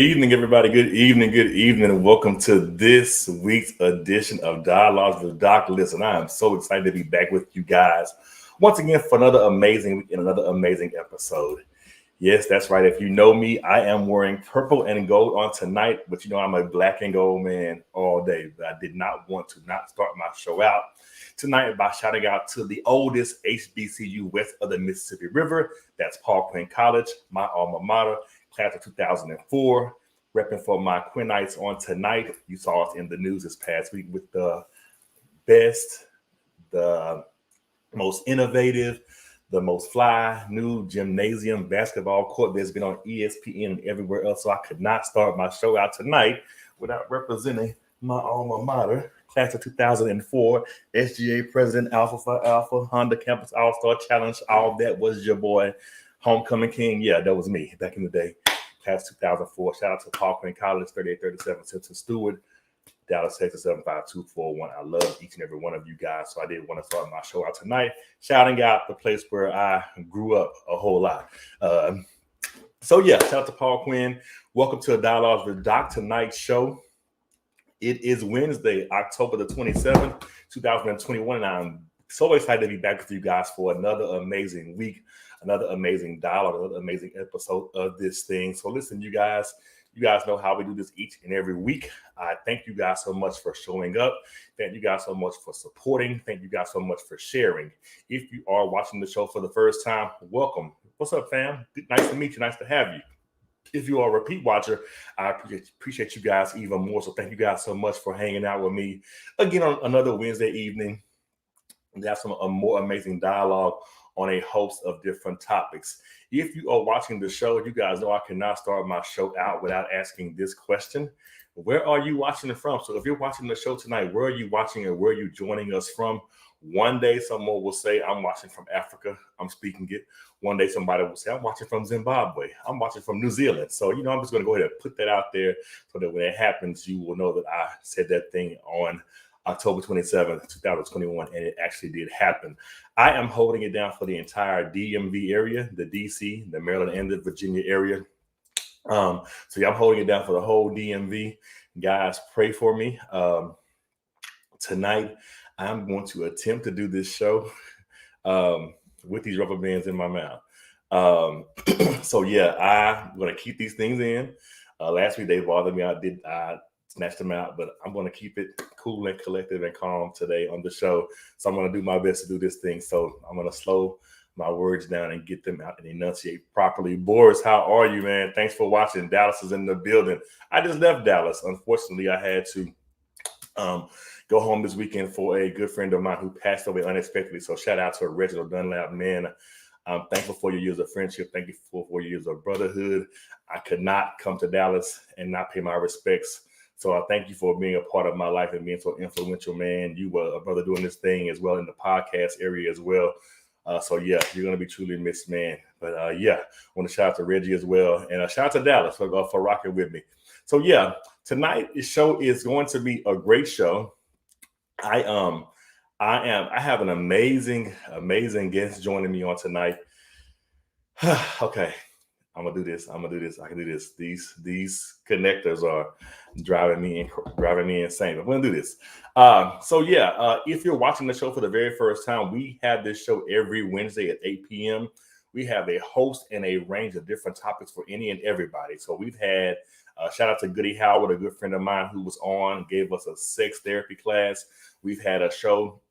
evening, everybody. Good evening, and welcome to this week's edition of Dialogues with Doc. Listen, I am so excited to be back with you guys once again for another amazing week and another amazing episode. Yes, that's right. If you know me, I am wearing purple and gold on tonight, but you know I'm a black and gold man all day. But I did not want to not start my show out tonight by shouting out to the oldest HBCU west of the Mississippi River. That's Paul Quinn College, my alma mater, class of 2004. Repping for my Quinnites on tonight. You saw us in the news this past week with the best, the most innovative, the most fly new gymnasium basketball court that's been on ESPN and everywhere else. So I could not start my show out tonight without representing my alma mater, class of 2004, SGA President, Alpha Phi Alpha, Honda Campus All-Star Challenge. All that was your boy, Homecoming King. Yeah, that was me back in the day, class 2004. Shout out to Paul Quinn College, 3837 Simpson Stewart, Dallas, Texas, 75241. I love each and every one of you guys. So I did want to start my show out tonight, shouting out the place where I grew up a whole lot. Shout out to Paul Quinn. Welcome to Dialogues with Doc tonight's show. It is Wednesday, October the 27th, 2021, and I'm so excited to be back with you guys for another amazing week, another amazing dialogue, another amazing episode of this thing. So listen, you guys know how we do this each and every week. I thank you guys so much for showing up. Thank you guys so much for supporting. Thank you guys so much for sharing. If you are watching the show for the first time, welcome. What's up, fam? Nice to meet you. Nice to have you. If you are a repeat watcher, I appreciate you guys even more. So thank you guys so much for hanging out with me again on another Wednesday evening. We have a more amazing dialogue on a host of different topics. If you are watching the show, you guys know I cannot start my show out without asking this question. Where are you watching it from? So if you're watching the show tonight, where are you watching and where are you joining us from? One day someone will say, I'm watching from Africa. I'm speaking it. One day somebody will say, I'm watching from Zimbabwe. I'm watching from New Zealand. So, I'm just going to go ahead and put that out there so that when it happens, you will know that I said that thing on October 27th, 2021, and it actually did happen. I am holding it down for the entire DMV area, the DC, the Maryland, and the Virginia area. I'm holding it down for the whole DMV. Guys, pray for me. Tonight, I'm going to attempt to do this show with these rubber bands in my mouth. I'm going to keep these things in. Last week, they bothered me. I snatched them out, but I'm going to keep it cool and collective and calm today on the show. So I'm going to do my best to do this thing. So I'm going to slow my words down and get them out and enunciate properly. Boris, how are you, man? Thanks for watching. Dallas is in the building. I just left Dallas. Unfortunately, I had to go home this weekend for a good friend of mine who passed away unexpectedly. So shout out to Reginald Dunlap, man. I'm thankful for your years of friendship. Thank you for 4 years of brotherhood. I could not come to Dallas and not pay my respects. So I thank you for being a part of my life and being so influential, man. You were a brother doing this thing as well in the podcast area as well. You're going to be truly missed, man. But I want to shout out to Reggie as well. And shout out to Dallas for rocking with me. So tonight the show is going to be a great show. I have an amazing guest joining me on tonight. Okay. I'm gonna do this. I can do this. These connectors are driving me insane. I'm gonna do this. If you're watching the show for the very first time, we have this show every Wednesday at 8 p.m. We have a host and a range of different topics for any and everybody. So we've had shout out to Goody Howard, a good friend of mine who was on, gave us a sex therapy class. We've had a show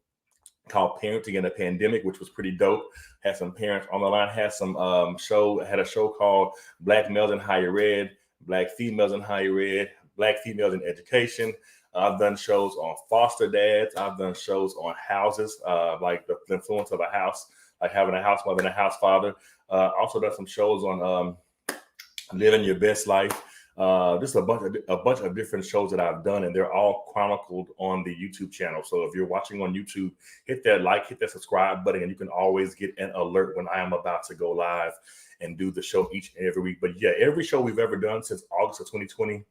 called Parenting in a Pandemic, which was pretty dope. Had some parents on the line, had a show called Black Males in Higher Ed, Black Females in Higher Ed, Black Females in Education. I've done shows on foster dads. I've done shows on houses, like the influence of a house, like having a house mother and a house father. Also done some shows on living your best life. Just a bunch of different shows that I've done, and they're all chronicled on the YouTube channel. So if you're watching on YouTube, hit that like, hit that subscribe button, and you can always get an alert when I am about to go live and do the show each and every week. But every show we've ever done since August of 2020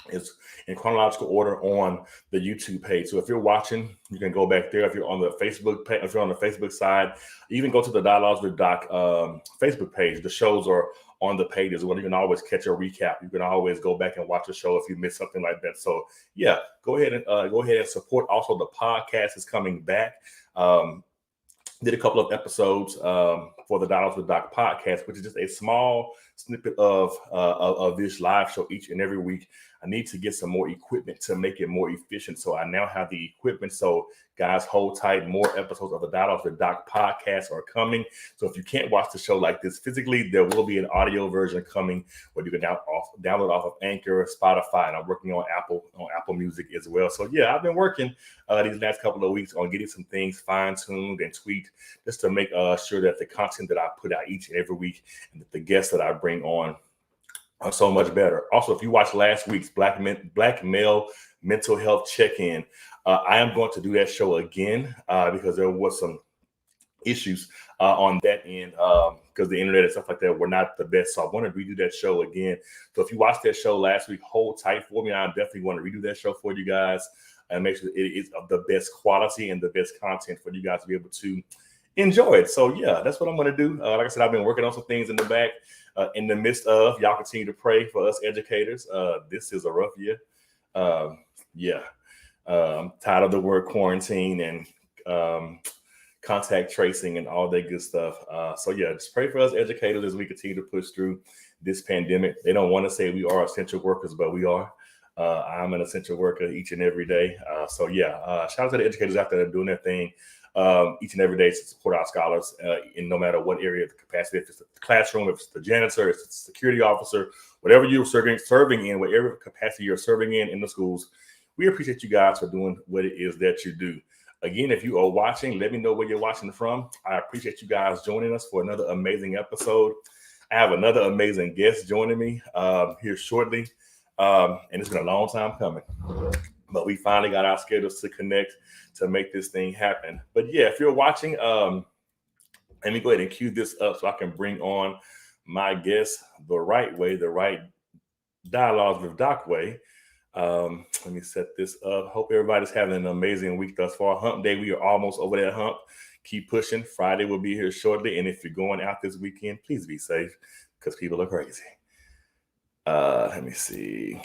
is in chronological order on the YouTube page. So if you're watching, you can go back there. If you're on the Facebook page, if you're on the Facebook side, even go to the Dialogues with Doc Facebook page. The shows are on the page as well. You can always catch a recap. You can always go back and watch a show if you missed something like that. So yeah, go ahead and support. Also, the podcast is coming back. Did a couple of episodes for the Dollars with Doc podcast, which is just a small snippet of this live show each and every week. I need to get some more equipment to make it more efficient. So I now have the equipment. So guys, hold tight. More episodes of the Dollars with Doc podcast are coming. So if you can't watch the show like this physically, there will be an audio version coming where you can download off of Anchor, Spotify, and I'm working on Apple Music as well. So yeah, I've been working these last couple of weeks on getting some things fine-tuned and tweaked just to make sure that the content that I put out each and every week and that the guests that I bring on are so much better. Also, if you watched last week's Black Male Mental Health Check-In, I am going to do that show again because there was some issues on that end because the internet and stuff like that were not the best. So I want to redo that show again. So if you watched that show last week, hold tight for me. I definitely want to redo that show for you guys and make sure it is of the best quality and the best content for you guys to be able to enjoy it. So yeah, that's what I'm going to do. Like I said, I've been working on some things in the back. In the midst of, y'all continue to pray for us educators. This is a rough year. I'm tired of the word quarantine and contact tracing and all that good stuff. So yeah, just pray for us educators as we continue to push through this pandemic. They don't want to say we are essential workers, but we are. I'm an essential worker each and every day. Shout out to the educators out there doing their thing each and every day to support our scholars in no matter what area of the capacity, if it's the classroom, if it's the janitor, if it's the security officer, whatever you're serving in, whatever capacity you're serving in the schools. We appreciate you guys for doing what it is that you do. Again, if you are watching, let me know where you're watching from. I appreciate you guys joining us for another amazing episode. I have another amazing guest joining me here shortly. And it's been a long time coming, but we finally got our schedules to connect to make this thing happen. But yeah, if you're watching, let me go ahead and cue this up so I can bring on my guest the right way, the right Dialogues with Doc way. Let me set this up. Hope everybody's having an amazing week thus far. Hump day, we are almost over that hump. Keep pushing. Friday will be here shortly. And if you're going out this weekend, please be safe because people are crazy. Let me see.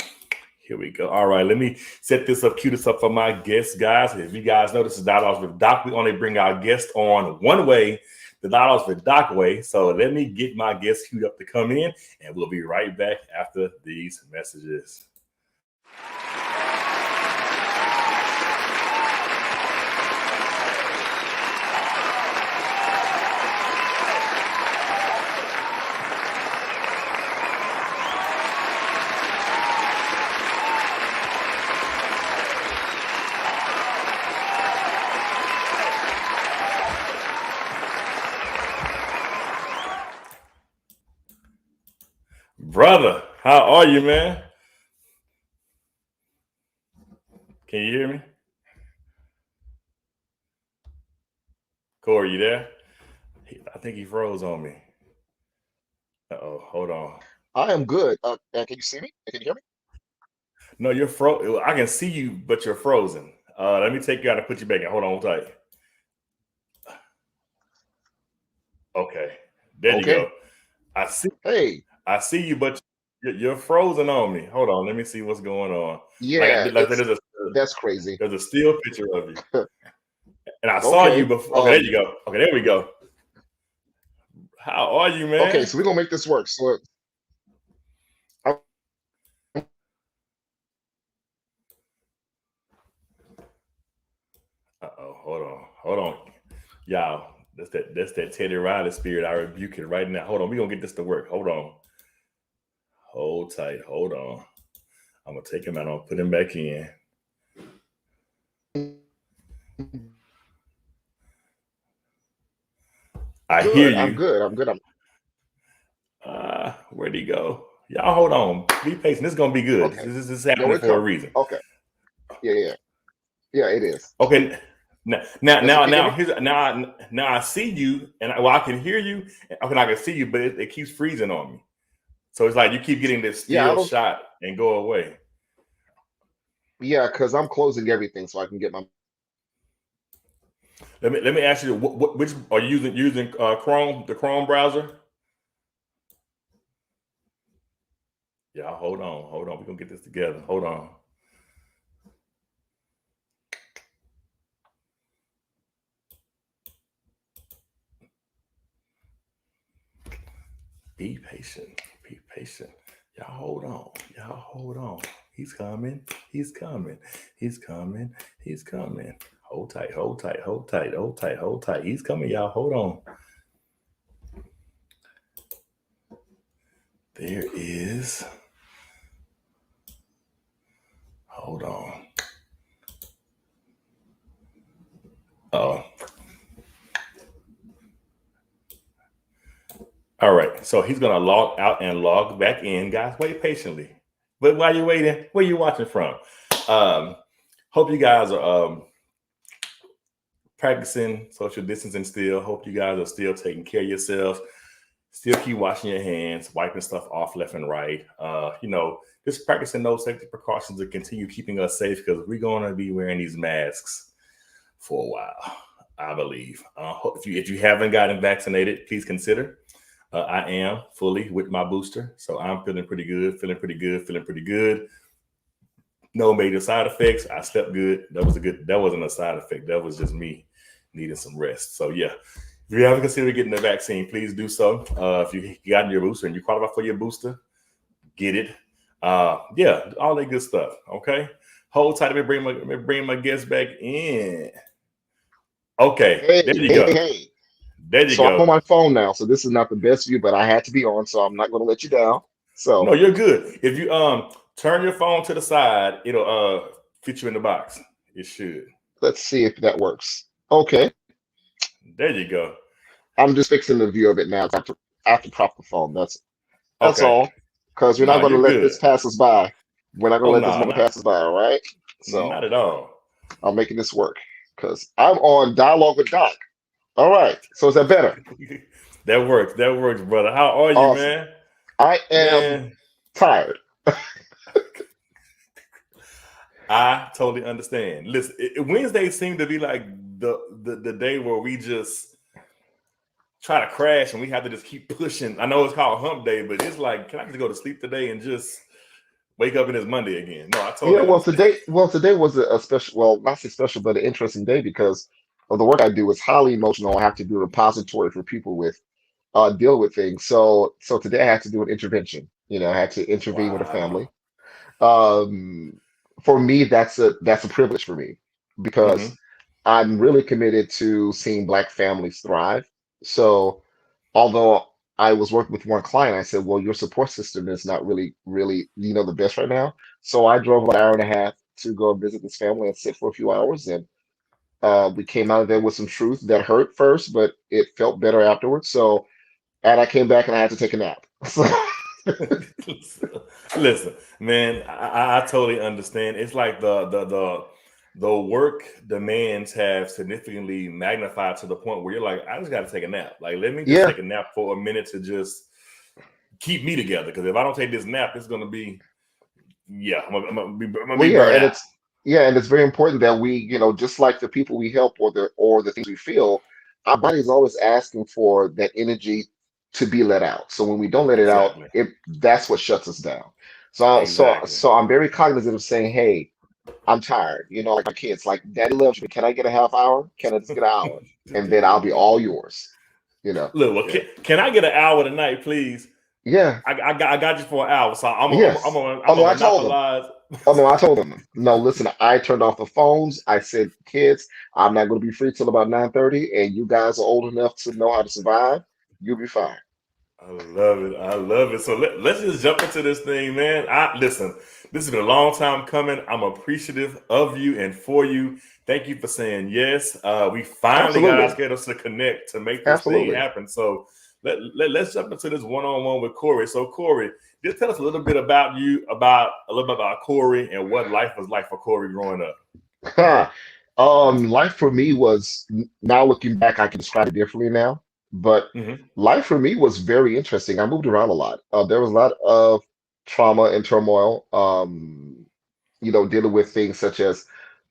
Here we go. All right, let me set this up, cue this up for my guests, guys. If you guys know, this is Dialogues with Doc. We only bring our guests on one way, the Dialogues with Doc way. So let me get my guests queued up to come in, and we'll be right back after these messages. Brother, how are you, man? Can you hear me? Cory, you there? I think he froze on me. Uh-oh, hold on. I am good. Can you see me? Can you hear me? No, you're frozen. I can see you, but you're frozen. Let me take you out and put you back in. Hold on tight. Okay, there you Okay. go. Hey, I see you, but you're frozen on me. Hold on, let me see what's going on. yeah, that's crazy. there's a still picture of you, and I saw you Okay. before. Okay, there you go. Okay, there we go. How are you, man? Okay, so we're gonna make this work. So I'm Hold on, y'all. That's that Teddy Riley spirit. I rebuke it right now. Hold on, we gonna get this to work. Hold on, hold tight. Hold on. I'm gonna take him out. I'm gonna put him back in. I hear good. I'm you. good. I'm good. Where'd he go? Y'all hold on. Be patient. This is gonna be good. Okay. This is No, happening we're for a coming. reason. Okay. Yeah. It is. Okay. Now Can you hear me? now I see you, and I can hear you. Okay, I can see you, but it keeps freezing on me. So it's like you keep getting this Yeah, I still don't. shot and go away. Yeah, because I'm closing everything so I can get my. Let me ask you, which are you using Chrome, the Chrome browser? get this together. Hold on. Be patient. Be patient. Y'all hold on. Y'all hold on. He's coming. He's coming. He's coming. He's coming. Hold tight. Hold tight. Hold tight. Hold tight. Hold tight. He's coming, y'all. Hold on. There is. Hold on. Oh. All right. So he's gonna log out and log back in. Guys, wait patiently. But while you're waiting, where you watching from? Um, hope you guys are practicing social distancing still. Hope you guys are still taking care of yourselves. Still keep washing your hands, wiping stuff off left and right. Just practicing those safety precautions to continue keeping us safe because we're going to be wearing these masks for a while, I believe. If you haven't gotten vaccinated, please consider. I am fully with my booster, so I'm feeling pretty good, feeling pretty good, feeling pretty good. No major side effects. I slept good. That wasn't a side effect. That was just me needing some rest. So yeah, if you haven't considered getting the vaccine, please do so. If you gotten your booster and you qualify for your booster, get it. Yeah, all that good stuff. Okay, hold tight. Let me bring my guest back in. Okay, Hey, there you hey, go. hey. There you So I'm on go. my phone now, so this is not the best view, but I had to be on, so I'm not going to let you down. No, So you're good. If you turn your phone to the side, it'll fit you in the box. It should. let's see if that works. Okay, There you go. I'm just fixing the view of it now. I have to prop the phone. That's Okay. all, because we're not No, going to you're let this good. pass us by. We're not going Oh to let this no, moment pass us by. All right. So not at all. I'm making this work because I'm on dialogue with Doc. All right. So is that better? That works. That works, brother. How are you, Awesome. man? I am Man, tired. I totally understand. Listen, Wednesdays seem to be like the day where we just try to crash and we have to just keep pushing. I know it's called hump day, but it's like, can I just go to sleep today and just wake up and it's Monday again? No, I Yeah, totally understand. well, today was a special, well, not so special, but an interesting day because of the work I do is highly emotional. I have to do a repository for people with deal with things. So today I had to do an intervention. I had to intervene with a family. Wow. Um, for me, that's a privilege for me Hmm. because I'm really committed to seeing Black families thrive. So although I was working with one client, I said, well, your support system is not really, the best right now. So I drove about an hour and a half to go visit this family and sit for a few hours. And we came out of there with some truth that hurt first, but it felt better afterwards. And I came back and I had to take a nap. Listen, man, I totally understand. It's like the work demands have significantly magnified to the point where you're like, I just got to take a nap. Like, let me just Yeah, take a nap for a minute to just keep me together. Because if I don't take this nap, it's gonna be yeah, I'm gonna well, be yeah, burnt and out. it's very important that we, just like the people we help or the things we feel, our body's always asking for that energy to be let out. So when we don't let it out, Exactly, that's what shuts us down. exactly. So I'm very cognizant of saying, hey, I'm tired. Like my kids, like Daddy loves me. Can I get a half hour? Can I just get an hour? And then I'll be all yours. Look, well, Yeah. can I get an hour tonight, please? Yeah. I got you for an hour, so Yes. Oh I'm no, gonna I told them. monopolize. Oh no, I told them. No, listen, I turned off the phones. I said, kids, I'm not going to be free till about 9:30, and you guys are old enough to know how to survive. You'll be fine. I love it. I love it. So let's just jump into this thing, man. Listen. This has been a long time coming. I'm appreciative of you and for you. Thank you for saying yes. We finally got our Absolutely. schedules to connect to make this thing Absolutely. happen. So let's jump into this one-on-one with Cory. So Cory, just tell us a little bit about you, about a little bit about Cory and what life was like for Cory growing up. Life for me was now looking back, I can describe it differently now, but Hmm. life for me was very interesting. I moved around a lot. There was a lot of trauma and turmoil. Dealing with things such as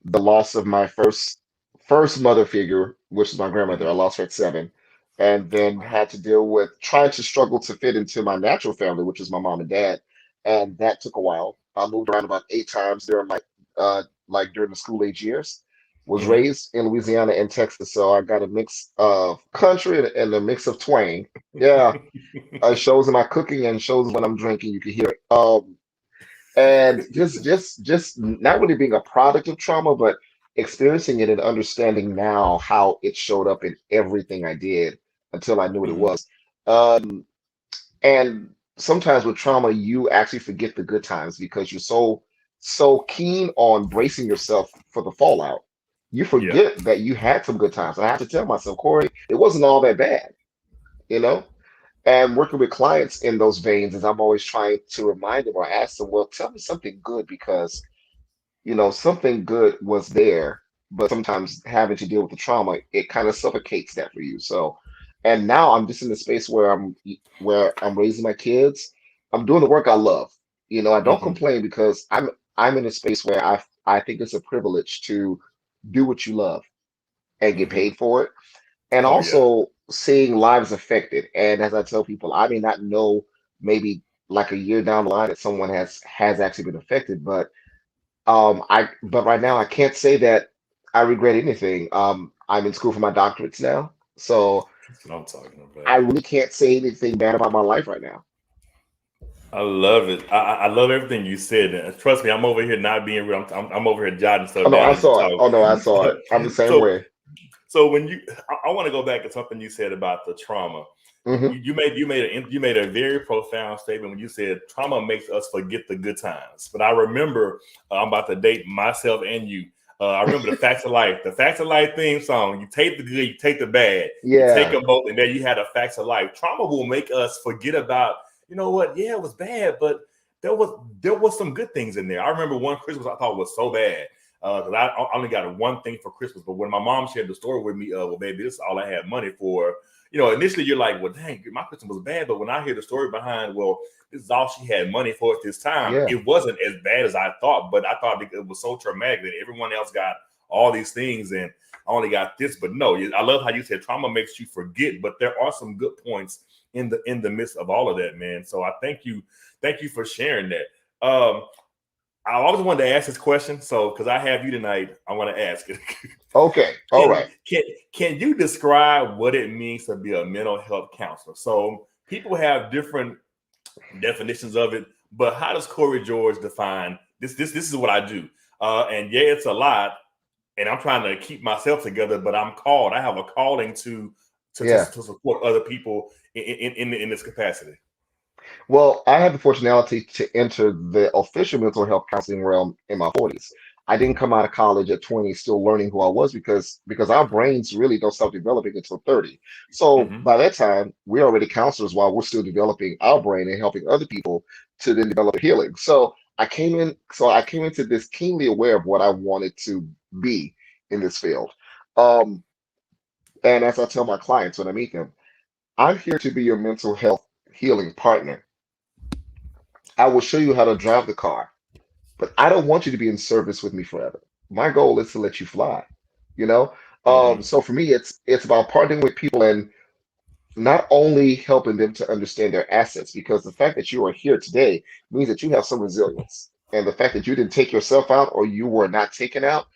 the loss of my first mother figure, which is my grandmother. I Hmm. lost her at 7, and then Wow. had to deal with trying to struggle to fit into my natural family, which is my mom and dad, and that took a while. I moved around about 8 times during my during the school age years. Was Hmm. raised in Louisiana and Texas, so I got a mix of country and a mix of twang. Yeah, it shows in my cooking and shows when I'm drinking. You can hear it. And just not really being a product of trauma, but experiencing it and understanding now how it showed up in everything I did until I knew what it Hmm. was. Um, and sometimes with trauma, you actually forget the good times because you're so keen on bracing yourself for the fallout. You Yeah. forget that you had some good times. I have to tell myself, Corey, it wasn't all that bad, you know? And working with clients in those veins is I'm always trying to remind them or ask them, well, tell me something good because something good was there, but sometimes having to deal with the trauma, it kind of suffocates that for you. So, and now I'm just in the space where I'm raising my kids. I'm doing the work I love. I don't Hmm. complain because I'm in a space where I think it's a privilege to do what you love and get Hmm. paid for it, and Oh yeah. also seeing lives affected. And as I tell people, I may not know maybe like a year down the line that someone has actually been affected, but right now I can't say that I regret anything. I'm in school for my doctorates now, so That's what I'm talking I about. really can't say anything bad about my life right now. I love it. I love everything you said. And trust me, I'm over here not being real. I'm over here jotting Oh stuff no, down I as you saw it. talk. Oh no, I saw it. I'm the same so way. so when I want to go back to something you said about the trauma. Hmm. You made a very profound statement when you said trauma makes us forget the good times. But I remember I'm about to date myself and you. I remember the Facts of Life theme song. You take the good, you take the bad, you take Yeah, them both, and then you had a Facts of Life. Trauma will make us forget about, you know what? Yeah, it was bad, but there was some good things in there. I remember one Christmas I thought was so bad because I only got one thing for Christmas. But when my mom shared the story with me, well, baby, this is all I had money for. Initially you're like, well, dang, my Christmas was bad. But when I hear the story behind, well, this is all she had money for at this time, yeah. it wasn't as bad as I thought. But I thought it was so traumatic that everyone else got all these things and I only got this. But no, I love how you said trauma makes you forget. But there are some good points in the midst of all of that, man. So I thank you for sharing that. I always wanted to ask this question, so because I have you tonight, I want to ask it. Okay, all can right. can can you describe what it means to be a mental health counselor? So people have different definitions of it, but how does Corey George define this? This is what I do, and yeah, it's a lot, and I'm trying to keep myself together, but I'm called. I have a calling Yeah. to support other people in this capacity. Well, I had the fortunality to enter the official mental health counseling realm in my 40s. I didn't come out of college at 20 still learning who I was because our brains really don't start developing until 30. So Hmm. by that time, we're already counselors while we're still developing our brain and helping other people to then develop healing. So I came into this keenly aware of what I wanted to be in this field. Um, and as I tell my clients when I meet them, I'm here to be your mental health healing partner. I will show you how to drive the car, but I don't want you to be in service with me forever. My goal is to let you fly, you know? Hmm. So for me, it's about partnering with people and not only helping them to understand their assets, because the fact that you are here today means that you have some resilience. And the fact that you didn't take yourself out or you were not taken out,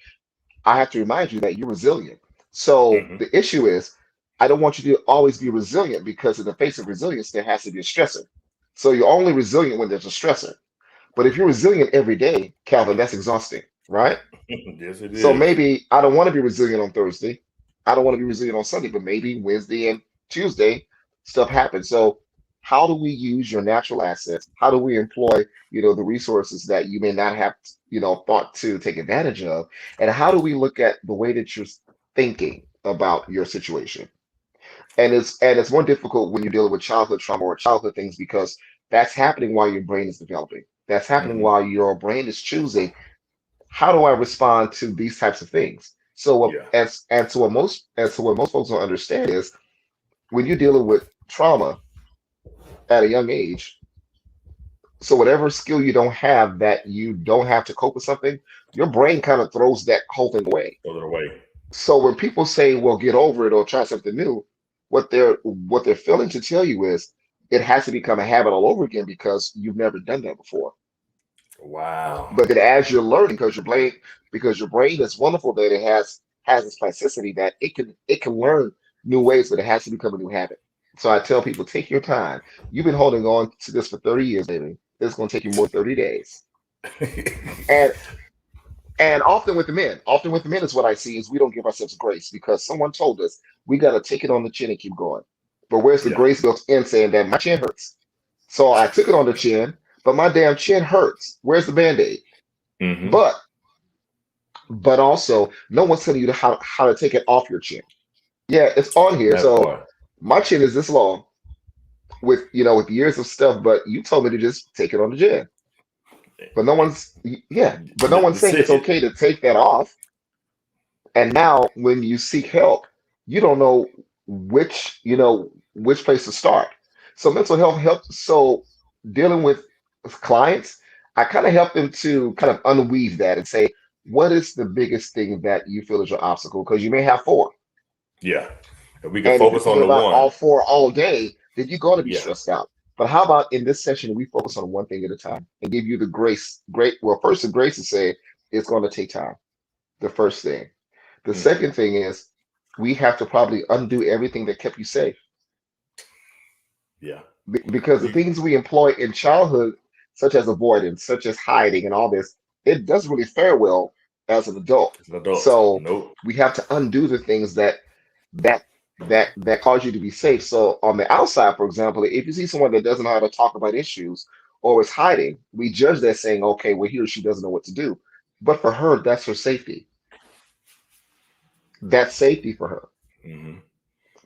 I have to remind you that you're resilient. So Hmm. the issue is, I don't want you to always be resilient because in the face of resilience, there has to be a stressor. So you're only resilient when there's a stressor. But if you're resilient every day, Calvin, that's exhausting, right? Yes, it So is. maybe I don't want to be resilient on Thursday. I don't want to be resilient on Sunday, but maybe Wednesday and Tuesday stuff happens. So how do we use your natural assets? How do we employ, the resources that you may not have, thought to take advantage of? And how do we look at the way that you're thinking about your situation? And it's more difficult when you're dealing with childhood trauma or childhood things because that's happening while your brain is developing. That's happening Hmm. while your brain is choosing how do I respond to these types of things. So Yeah. what most folks don't understand is when you're dealing with trauma at a young age. So whatever skill you don't have that you don't have to cope with something, your brain kind of throws that whole thing away. Throw it away. So when people say, "Well, get over it or try something new," what they're failing to tell you is it has to become a habit all over again because you've never done that before. Wow. But then as you're learning, because your brain is wonderful that it has this plasticity that it can learn new ways, but it has to become a new habit. So I tell people, take your time. You've been holding on to this for 30 years, baby. It's going to take you more than 30 days. And often with the men is what I see is we don't give ourselves grace because someone told us we got to take it on the chin and keep going. But where's the Yeah. grace built in saying that my chin hurts? So I took it on the chin, but my damn chin hurts. Where's the band-aid? Mm-hmm. But also no one's telling you how to take it off your chin. Yeah, it's on here. That So part. my chin is this long with with years of stuff, but you told me to just take it on the chin. But no one's yeah, but no one's The saying it's sick. okay to take that off. And now when you seek help, you don't know which place to start. So mental health helps. So dealing with clients, I kind of help them to kind of unweave that and say, what is the biggest thing that you feel is your obstacle? Because you may have four. Yeah. If we can And if you're focus on thinking the about all one. four all day, then you're going to be Yeah. stressed out. But how about in this session, we focus on one thing at a time and give you the first the grace to say it's going to take time. The first thing. The Mm-hmm. second thing is we have to probably undo everything that kept you safe Yeah. because the We things we employ in childhood, such as avoidance, such as hiding, and all this, it doesn't really fare well as an adult. as an adult. So Nope. we have to undo the things that that cause you to be safe. So on the outside, for example, if you see someone that doesn't know how to talk about issues or is hiding, we judge that saying, okay, well, he or she doesn't know what to do. But for her, that's her safety. That's safety for her. Mm-hmm.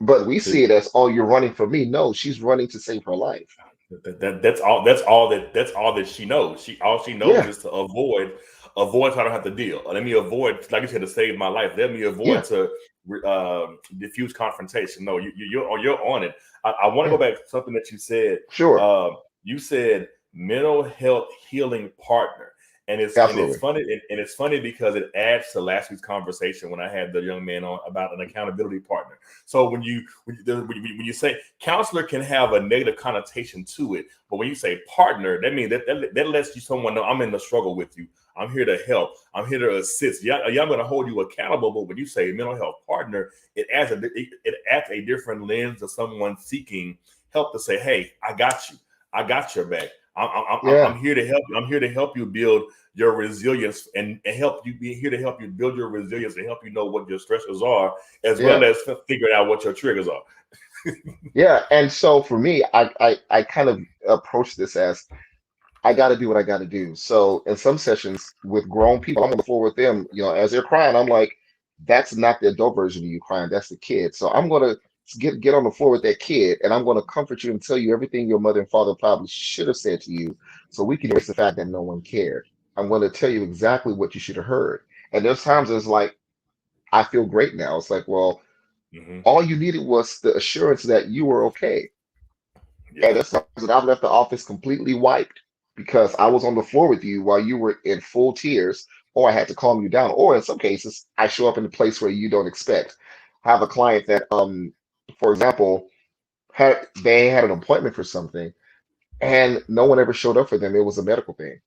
But we see it as, oh, you're running from me. No, she's running to save her life. That's all that she knows. All she knows Yeah, is to avoid so I don't have to deal. Let me avoid, like you said, to save my life. Let me avoid yeah, to diffuse confrontation. No, you're on it. I want to go yeah, back to something that you said. sure. You said mental health healing partner. And it's Absolutely. funny and it's funny because it adds to last week's conversation when I had the young man on about an accountability partner. So when you say counselor can have a negative connotation to it, but when you say partner, that means that lets you someone know I'm in the struggle with you. I'm here to help. I'm here to assist. Yeah, I'm going to hold you accountable. But when you say mental health partner, it adds a different lens to someone seeking help to say, hey, I got you. I got your back. I'm Yeah, here to help you. I'm here to help you build your resilience and help you be here to help you build your resilience and help you know what your stressors are, as well yeah, as figuring out what your triggers are. yeah. And so for me, I kind of approach this as I got to do what I got to do. So in some sessions with grown people, I'm on the floor with them, as they're crying, I'm like, that's not the adult version of you crying, that's the kid. So I'm gonna get on the floor with that kid, and I'm gonna comfort you and tell you everything your mother and father probably should have said to you, so we can erase the fact that no one cared. I'm gonna tell you exactly what you should have heard. And there's times it's like, I feel great now. It's like, well, Mm-hmm. all you needed was the assurance that you were okay. Yeah, And there's times that I've left the office completely wiped because I was on the floor with you while you were in full tears, or I had to calm you down. Or in some cases, I show up in a place where you don't expect. I have a client that, for example, they had an appointment for something and no one ever showed up for them. It was a medical thing.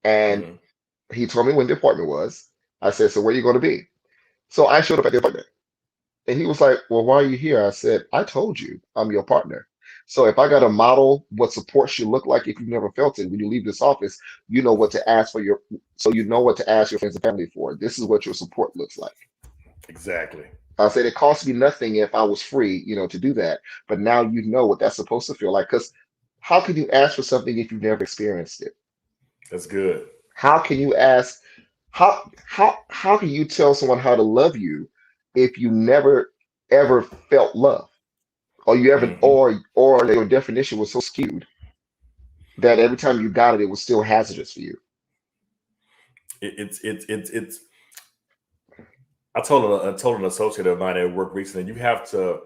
And mm-hmm. he told me when the appointment was. I said, so where are you going to be? So I showed up at the appointment. And he was like, well, why are you here? I said, I told you I'm your partner. So if I got to model what support should look like if you've never felt it, when you leave this office, you know what to ask you know what to ask your friends and family for. This is what your support looks like. Exactly. I said it cost me nothing if I was free, to do that. But now you know what that's supposed to feel like. Because how can you ask for something if you've never experienced it? That's good. How can you ask how can you tell someone how to love you if you never ever felt love? Or you haven't Mm-hmm. or your definition was so skewed that every time you got it, it was still hazardous for you. It's. I told an associate of mine at work recently, you have to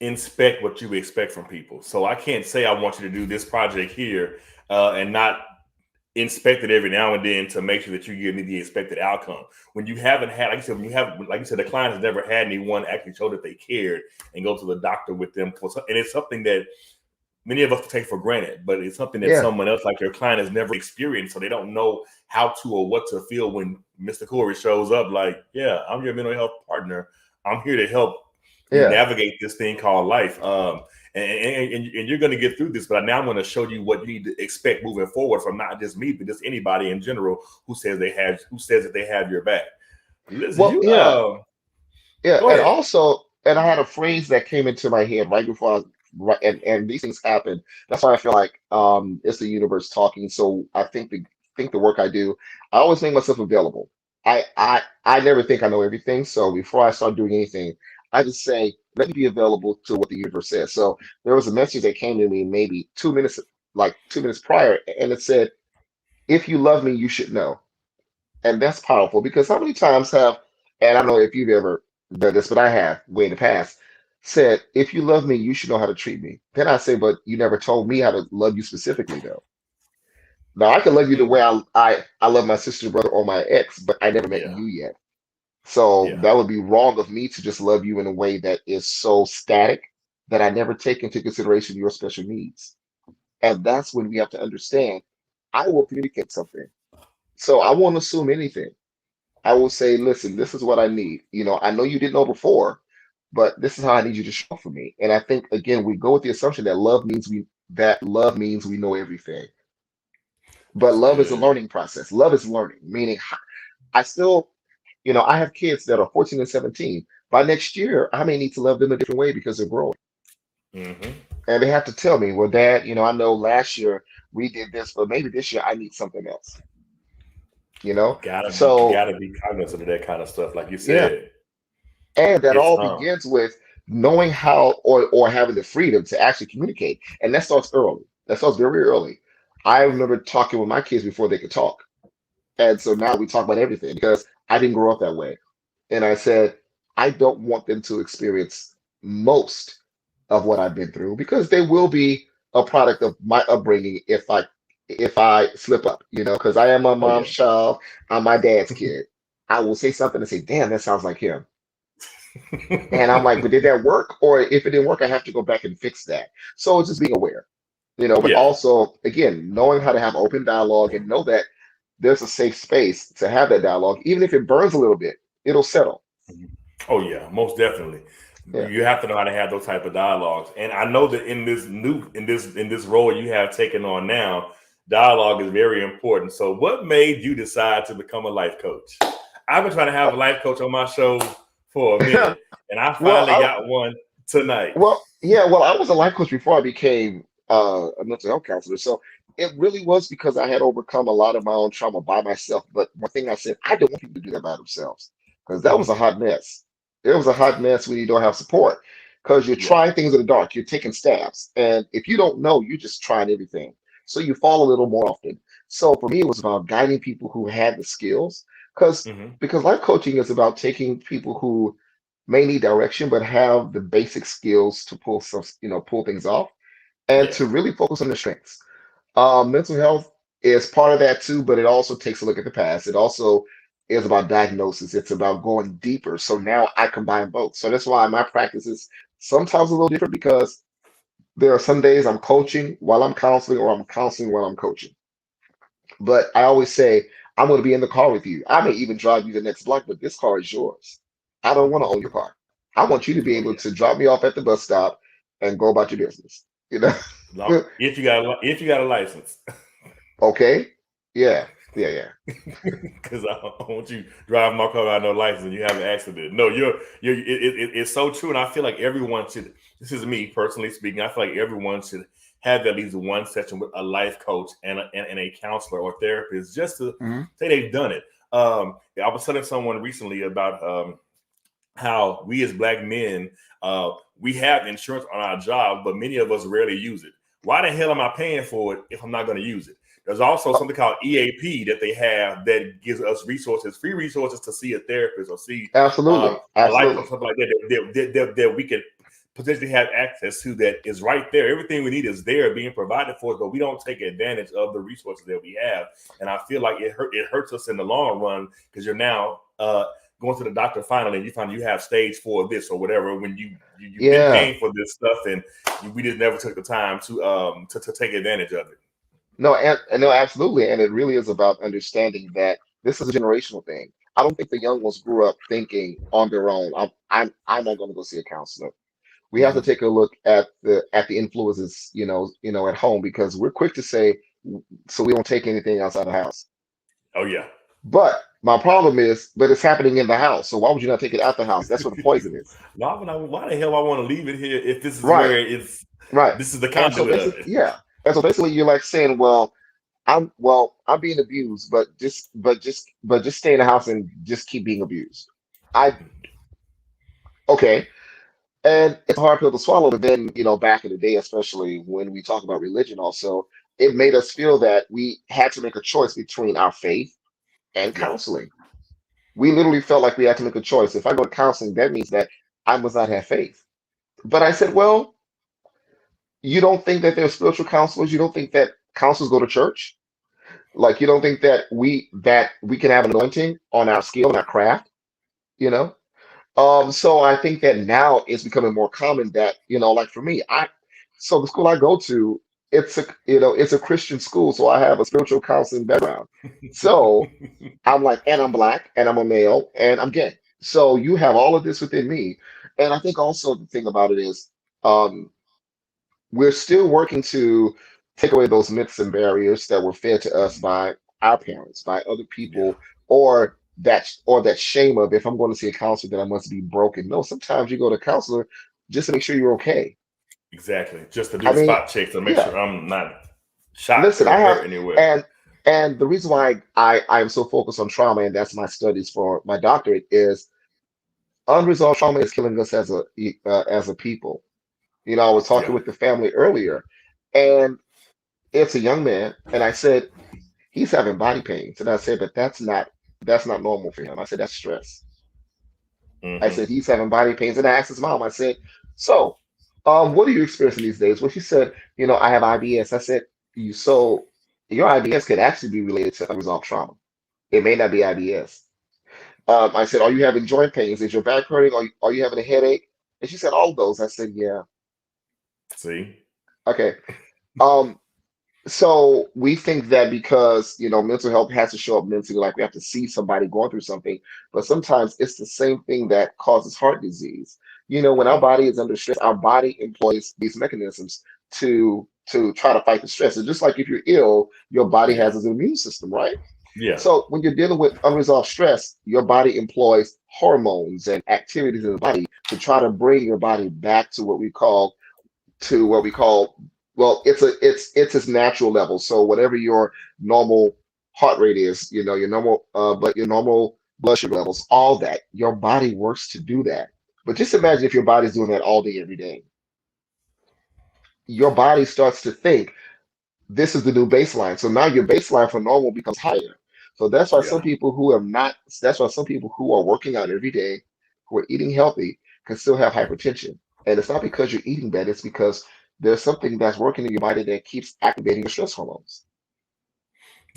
inspect what you expect from people. So I can't say I want you to do this project here and not inspect it every now and then to make sure that you give me the expected outcome. When you haven't had, like you said, the client has never had anyone actually show that they cared and go to the doctor with them. And it's something that many of us take for granted, but it's something that Yeah, someone else, like your client, has never experienced, so they don't know how to or what to feel when Mr. Cory shows up. Like, yeah, I'm your mental health partner. I'm here to help you yeah. navigate this thing called life. And you're going to get through this, but now I'm going to show you what you need to expect moving forward from not just me, but just anybody in general who says that they have your back. Listen, Well, you yeah, yeah, go and ahead. also, and I had a phrase that came into my head right before right, and these things happen. That's why I feel like it's the universe talking. So I think the work I do, I always make myself available. I never think I know everything. So before I start doing anything, I just say, let me be available to what the universe says. So there was a message that came to me maybe 2 minutes, like 2 minutes prior, and it said, if you love me, you should know. And that's powerful because how many times have, and I don't know if you've ever done this, but I have way in the past, said, if you love me, you should know how to treat me. Then I say, but you never told me how to love you specifically, though. Now I can love you the way I love my sister, brother, or my ex, but I never met Yeah, you yet. So yeah, that would be wrong of me to just love you in a way that is so static that I never take into consideration your special needs. And that's when we have to understand I will communicate something. So I won't assume anything. I will say, listen, this is what I need. I know you didn't know before, but this is how I need you to show up for me. And I think again, we go with the assumption that love means we know everything. But that's love is a good. learning process. Love is learning, meaning I still, I have kids that are 14 and 17. By next year, I may need to love them a different way because they're growing. Hmm. And they have to tell me, well, Dad, I know last year we did this, but maybe this year I need something else, you know? You So gotta be cognizant of that kind of stuff. Like you yeah. said, And that it's all begins with knowing how or having the freedom to actually communicate. And that starts early. That starts very early. I remember talking with my kids before they could talk. And so now we talk about everything because I didn't grow up that way. And I said, I don't want them to experience most of what I've been through because they will be a product of my upbringing if I slip up, because I am my oh mom's yeah. child, I'm my dad's kid. I will say something and say, damn, that sounds like him. And I'm like, but did that work? Or if it didn't work, I have to go back and fix that. So it's just being aware, but Yeah. also, again, knowing how to have open dialogue and know that there's a safe space to have that dialogue. Even if it burns a little bit, it'll settle. Mhm. Oh yeah, most definitely. Yeah. You have to know how to have those type of dialogues. And I know that in this role you have taken on now, dialogue is very important. So what made you decide to become a life coach? I've been trying to have a life coach on my show for a minute, and I well, finally got one tonight. yeah, well, I was a life coach before I became a mental health counselor. So it really was because I had overcome a lot of my own trauma by myself. But one thing I said, I don't want people to do that by themselves because that was a Mhm. hot mess. It was a hot mess when you don't have support because you're Yeah. trying things in the dark. You're taking stabs. And if you don't know, you're just trying everything. So you fall a little more often. So for me, it was about guiding people who had the skills Hmm. because life coaching is about taking people who may need direction, but have the basic skills to pull things off and Yeah. to really focus on the strengths. Mental health is part of that too, but it also takes a look at the past. It also is about diagnosis. It's about going deeper. So now I combine both. So that's why my practice is sometimes a little different because there are some days I'm coaching while I'm counseling or I'm counseling while I'm coaching. But I always say, I'm going to be in the car with you. I may even drive you the next block, but this car is yours. I don't want to own your car. I want you to be Oh able yeah. to drop me off at the bus stop and go about your business. You know? If you got a license. Okay. Yeah. Yeah. Yeah. Because I don't want you driving my car without no license and you have an accident. No, it's so true, and I feel like everyone should. This is me personally speaking. I feel like everyone should have at least one session with a life coach and a counselor or therapist just to Mhm. say they've done it. I was telling someone recently about how we as black men we have insurance on our job, but many of us rarely use it. Why the hell am I paying for it if I'm not going to use it? There's also Oh, something called EAP that they have that gives us resources, free resources to see a therapist or see absolutely. a life coach, Absolutely. something like that we could potentially have access to. That is right there. Everything we need is there being provided for us, but we don't take advantage of the resources that we have. And I feel like it hurts us in the long run because you're now going to the doctor finally, and you find you have stage 4 of this or whatever. When you've been Yeah. paying for this stuff, and we just never took the time to take advantage of it. No, and no, absolutely. And it really is about understanding that this is a generational thing. I don't think the young ones grew up thinking on their own, I'm not going to go see a counselor. We have to Hmm. take a look at the influences, at home, because we're quick to say, so we don't take anything outside the house. Oh yeah. But my problem is, but it's happening in the house. So why would you not take it out the house? That's where the poison is. Why the hell I want to leave it here if this is Right, where it's right. this is the And so conduit of basically, it? yeah. And so basically you're like saying, I'm being abused, but just stay in the house and just keep being abused. I Okay. And it's a hard pill to swallow, but then, back in the day, especially when we talk about religion also, it made us feel that we had to make a choice between our faith and Yeah. counseling. We literally felt like we had to make a choice. If I go to counseling, that means that I must not have faith. But I said, well, you don't think that there's spiritual counselors? You don't think that counselors go to church? Like you don't think that we can have an anointing on our skill and our craft, you know? So I think that now it's becoming more common that, like for me, so the school I go to, it's a Christian school, so I have a spiritual counseling background. So I'm like, and I'm black, and I'm a male, and I'm gay. So you have all of this within me. And I think also the thing about it is, um, we're still working to take away those myths and barriers that were fed to us by our parents, by other Yeah. people, or that shame of, if I'm going to see a counselor, that I must be broken. No, sometimes you go to a counselor just to make sure you're okay. Exactly. Just to do I the mean, spot checks to make yeah. sure I'm not shocked Listen, or I have, hurt anywhere. and the reason why I am so focused on trauma, and that's my studies for my doctorate, is unresolved trauma is killing us as a people. I was Yeah. talking with the family earlier, and it's a young man, and I said he's having body pains, and I said, but that's not normal for him. I said that's stress. I Hmm. said he's having body pains, and I asked his mom. I said, so, what are you experiencing these days? Well, she said, I have IBS. I said, so your IBS could actually be related to unresolved trauma. It may not be IBS. I said, are you having joint pains? Is your back hurting? Are you having a headache? And she said, all of those. I said, yeah. See? Okay. Um, So we think that because, mental health has to show up mentally, like we have to see somebody going through something, but sometimes it's the same thing that causes heart disease. When our Hmm. body is under stress, our body employs these mechanisms to try to fight the stress. And just like if you're ill, your body Yeah. has an immune system, right? Yeah. So when you're dealing with unresolved stress, your body employs hormones and activities in the body to try to bring your body back to what we call, well, it's its natural level. So whatever your normal heart rate is, your normal blood sugar levels, all that, your body works to do that. But just imagine if your body's doing that all day every day. Your body starts to think this is the new baseline. So now your baseline for normal becomes higher. So Yeah. that's why some people who are working out every day, who are eating healthy, can still have hypertension. And it's not because you're eating bad, it's because there's something that's working in your body that keeps activating your stress hormones.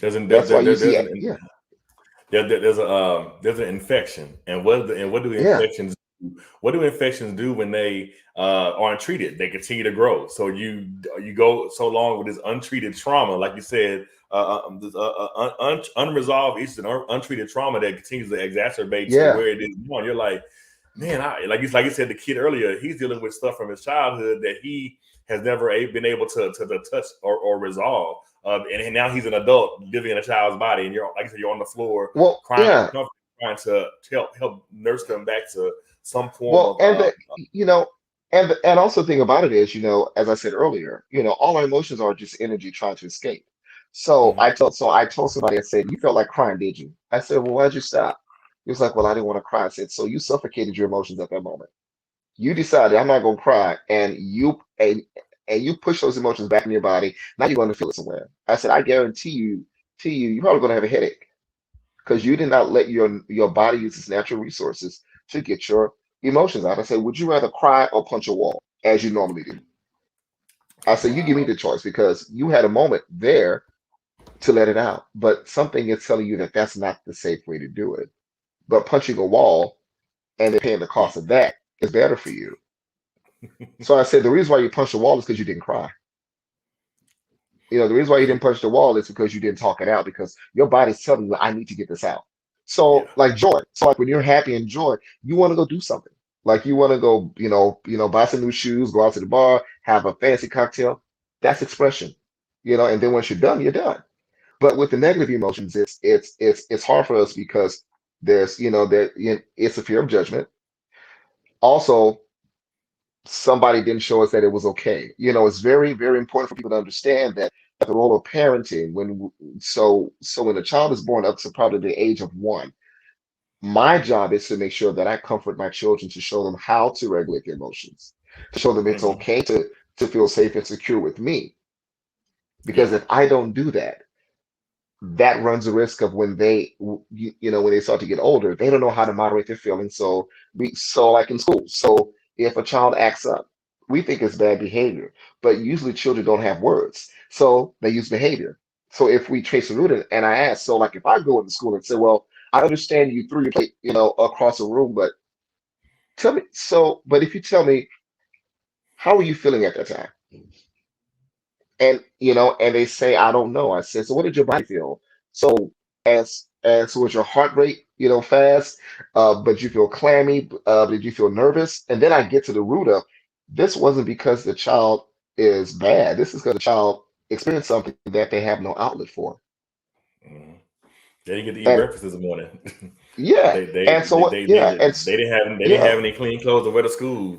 There's an there, That's there, why you there- see there's it. an Yeah, there's an infection, and what do yeah, infections do? What do infections do when they aren't treated? They continue to grow. So you go so long with this untreated trauma, like you said, this, unresolved issues and untreated trauma that continues to exacerbate to yeah, where it is now. You're like, man, like you said, the kid earlier, he's dealing with stuff from his childhood that he has never been able to touch or resolve. And now he's an adult living in a child's body, and you're like I said, you're on the floor well, crying yeah. for comfort, trying to help nurse them back to some form Well, of and and also the thing about it is, as I said earlier, all our emotions are just energy trying to escape. So mhm. I told somebody, I said, you felt like crying, did you? I said, well, why'd you stop? He was like, well, I didn't want to cry. I said, so you suffocated your emotions at that moment. You decided I'm not gonna cry, and you push those emotions back in your body. Now you're going to feel it somewhere. I said, I guarantee you're probably going to have a headache because you did not let your body use its natural resources to get your emotions out. I said, would you rather cry or punch a wall as you normally do? I said, you give me Wow. the choice because you had a moment there to let it out, but something is telling you that that's not the safe way to do it. but punching a wall and then paying the Mm. cost of that is better for you. So I said the reason why you punched the wall is because you didn't cry. The reason why you didn't punch the wall is because you didn't talk it out because your body's telling you, I need to get this out. Yeah. So like joy. So like when you're happy and joy, you want to go do something. Like you want to go, buy some new shoes, go out to the bar, have a fancy cocktail. That's expression. And then once you're done, you're done. But with the negative emotions, it's hard for us because there's, it's a fear of judgment. Also, somebody didn't show us that it was okay. It's very, very important for people to understand that the role of parenting so when a child is born up to probably the age of 1, my job is to make sure that I comfort my children to show them how to regulate their emotions, to show them it's Hmm. okay to feel safe and secure with me. Because Yeah. if I don't do that, that runs the risk of when when they start to get older, they don't know how to moderate their feelings. So like in school, so if a child acts up, we think it's bad behavior, but usually children don't have words, so they use behavior. So if we trace the root and I ask, so like if I go into school and say, well, I understand you threw your plate, across the room, but but if you tell me, how are you feeling at that time? And they say, I don't know. I said, so what did your body feel? So as was your heart rate, fast, but you feel clammy, did you feel nervous? And then I get to the root of this wasn't because the child is bad. This is because the child experienced something that they have no outlet for. Hmm. They didn't get to eat And breakfast this morning. yeah, they, they and so they what? they they Yeah, did- they didn't yeah, have any clean clothes to wear to school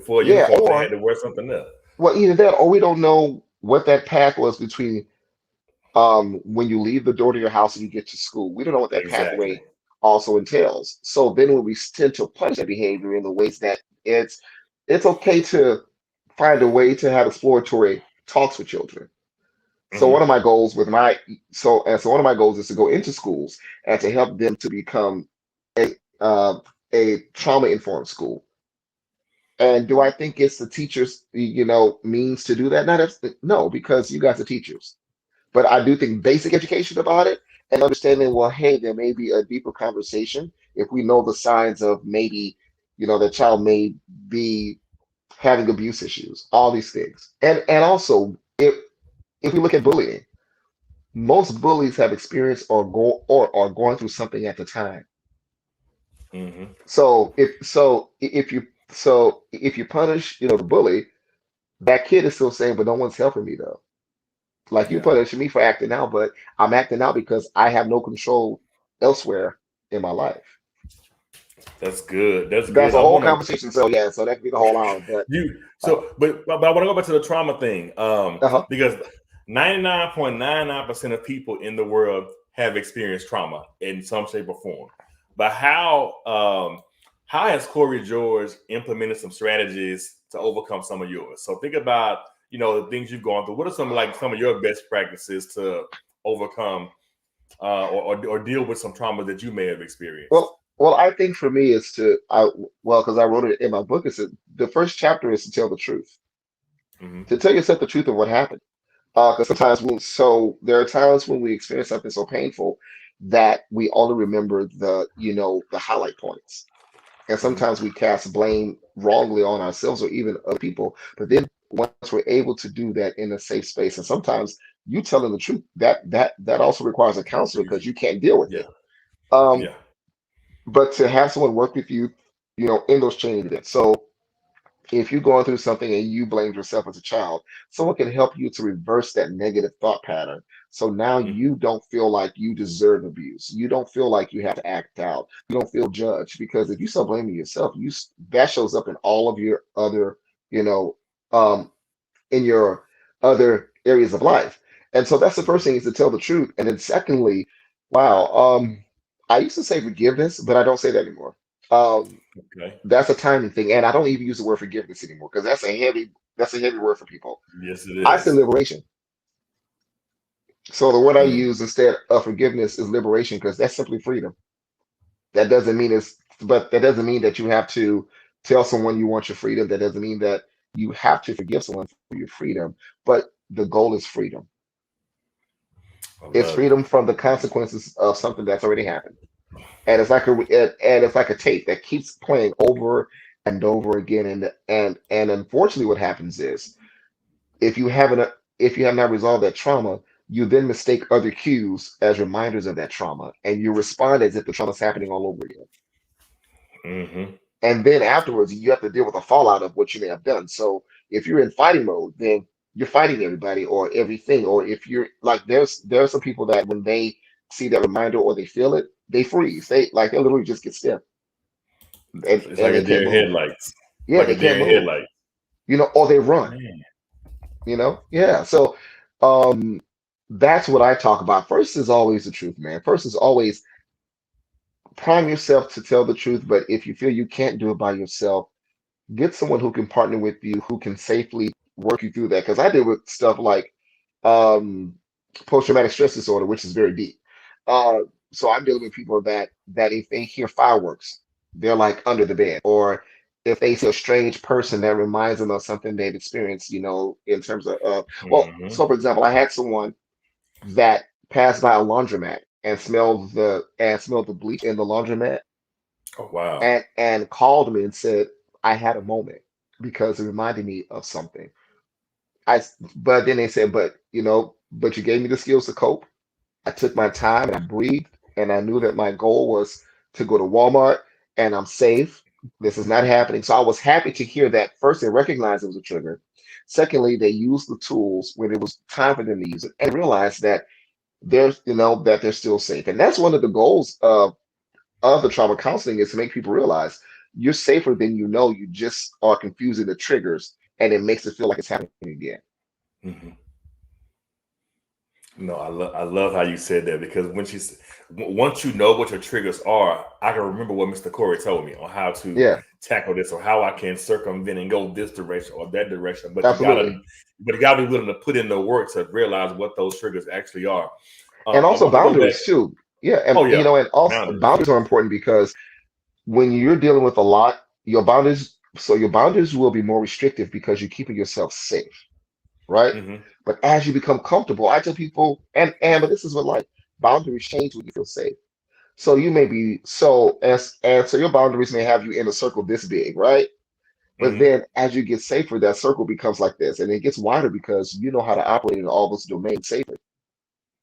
for a yeah. uniform. They had Or to wear something else. well, either that, or we don't know what that path was between when you leave the door to your house and you get to school. We don't know what that Exactly. pathway also entails. So then when we tend to punish that behavior in the ways that it's okay to find a way to have exploratory talks with children. So one Hmm. of my goals with my so one of my goals is to go into schools and to help them to become uh, a trauma informed school. And do I think it's the teachers, means to do that? Not as, no, because you guys are teachers. But I do think basic education about it and understanding, well, hey, there may be a deeper conversation if we know the signs of maybe, the child may be having abuse issues, all these things. And also, if we look at bullying, most bullies have experienced or are going through something at the time. Hmm. So if you punish, the bully, that kid is still saying, but no one's helping me though. Like you Yeah. punishing me for acting out, but I'm acting out because I have no control elsewhere in my life. That's good. That's That's good. a I whole want to conversation. So yeah, so that could be the whole hour. But you uh, but I want to go back to the trauma thing. uh-huh. Because 99.99% of people in the world have experienced trauma in some shape or form. But how has Corey George implemented some strategies to overcome some of yours? So think about, the things you've gone through. What are some of your best practices to overcome or deal with some trauma that you may have experienced? Well, I think for me is because I wrote it in my book. Is the first chapter is to tell the truth, Hmm. to tell yourself the truth of what happened. Because there are times when we experience something so painful that we only remember the highlight points. And Hmm. sometimes we cast blame wrongly on ourselves or even other people. But then once we're able to do that in a safe space, and sometimes you telling the truth, that also requires a counselor because you can't deal with Yeah. it. Um, Yeah. but to have someone work with you, in those training events. So if you're going through something and you blamed yourself as a child, someone can help you to reverse that negative thought pattern. So now Hmm. you don't feel like you deserve abuse. You don't feel like you have to act out. You don't feel judged because if you start blaming yourself, that shows up in all of your other, you know, um, in your other areas of life. And so that's the first thing is to tell the truth. And then secondly, wow, I used to say forgiveness, but I don't say that anymore. Um, Okay. that's a timing thing, and I don't even use the word forgiveness anymore because that's a heavy word for people. Yes, it I say is. liberation. So the word I Mm. use instead of forgiveness is liberation because that's simply freedom. That doesn't mean that doesn't mean that you have to tell someone you want your freedom. That doesn't mean that you have to forgive someone for your freedom. But the goal is freedom. I It's love it. freedom from the consequences of something that's already happened. and it's like a tape that keeps playing over and over again. And unfortunately, what happens is if you haven't if you have not resolved that trauma, you then mistake other cues as reminders of that trauma, and you respond as if the trauma is happening all over again. Mm-hmm. And then afterwards, you have to deal with the fallout of what you may have done. So if you're in fighting mode, then you're fighting everybody or everything. Or if you're like, there are some people that when they see that reminder or they feel it, they freeze. They literally just get stiff It's and like they a can't deer in move. headlights. Yeah, Like they a deer can't in move. headlights. Or they run. Man. Yeah. So um, that's what I talk about. First is always the truth, man. First is always prime yourself to tell the truth. But if you feel you can't do it by yourself, get someone who can partner with you, who can safely work you through that. Because I deal with stuff like um, post-traumatic stress disorder, which is very deep. Uh, so I'm dealing with people that if they hear fireworks, they're like under the bed, or if they see a strange person that reminds them of something they've experienced, in terms of Mm-hmm. so for example, I had someone that passed by a laundromat and smelled the bleach in the laundromat Oh wow. and called me and said I had a moment because it reminded me of something. But then they said, but you gave me the skills to cope. I took my time and I breathed and I knew that my goal was to go to Walmart and I'm safe. This is not happening. So I was happy to hear that first they recognized it was a trigger. Secondly, they used the tools when it was time for them to use it and realized that they're still safe. And that's one of the goals of the trauma counseling is to make people realize you're safer than you know. You just are confusing the triggers and it makes it feel like it's happening again. Mm-hmm. No, I love how you said that because once you know what your triggers are, I can remember what Mr. Cory told me on how to Yeah, tackle this or how I can circumvent and go this direction or that direction. absolutely. But you gotta be willing to put in the work to realize what those triggers actually are. And I also want to go back. boundaries too. Yeah, Oh yeah, and also boundaries. boundaries are important because when you're dealing with a lot, your boundaries will be more restrictive because you're keeping yourself safe, right? Mm-hmm. But as you become comfortable, I tell people, but this is what life boundaries change when you feel safe. So you may be so your boundaries may have you in a circle this big, right? But Mm-hmm. then as you get safer, that circle becomes like this, and it gets wider because you know how to operate in all those domains safely.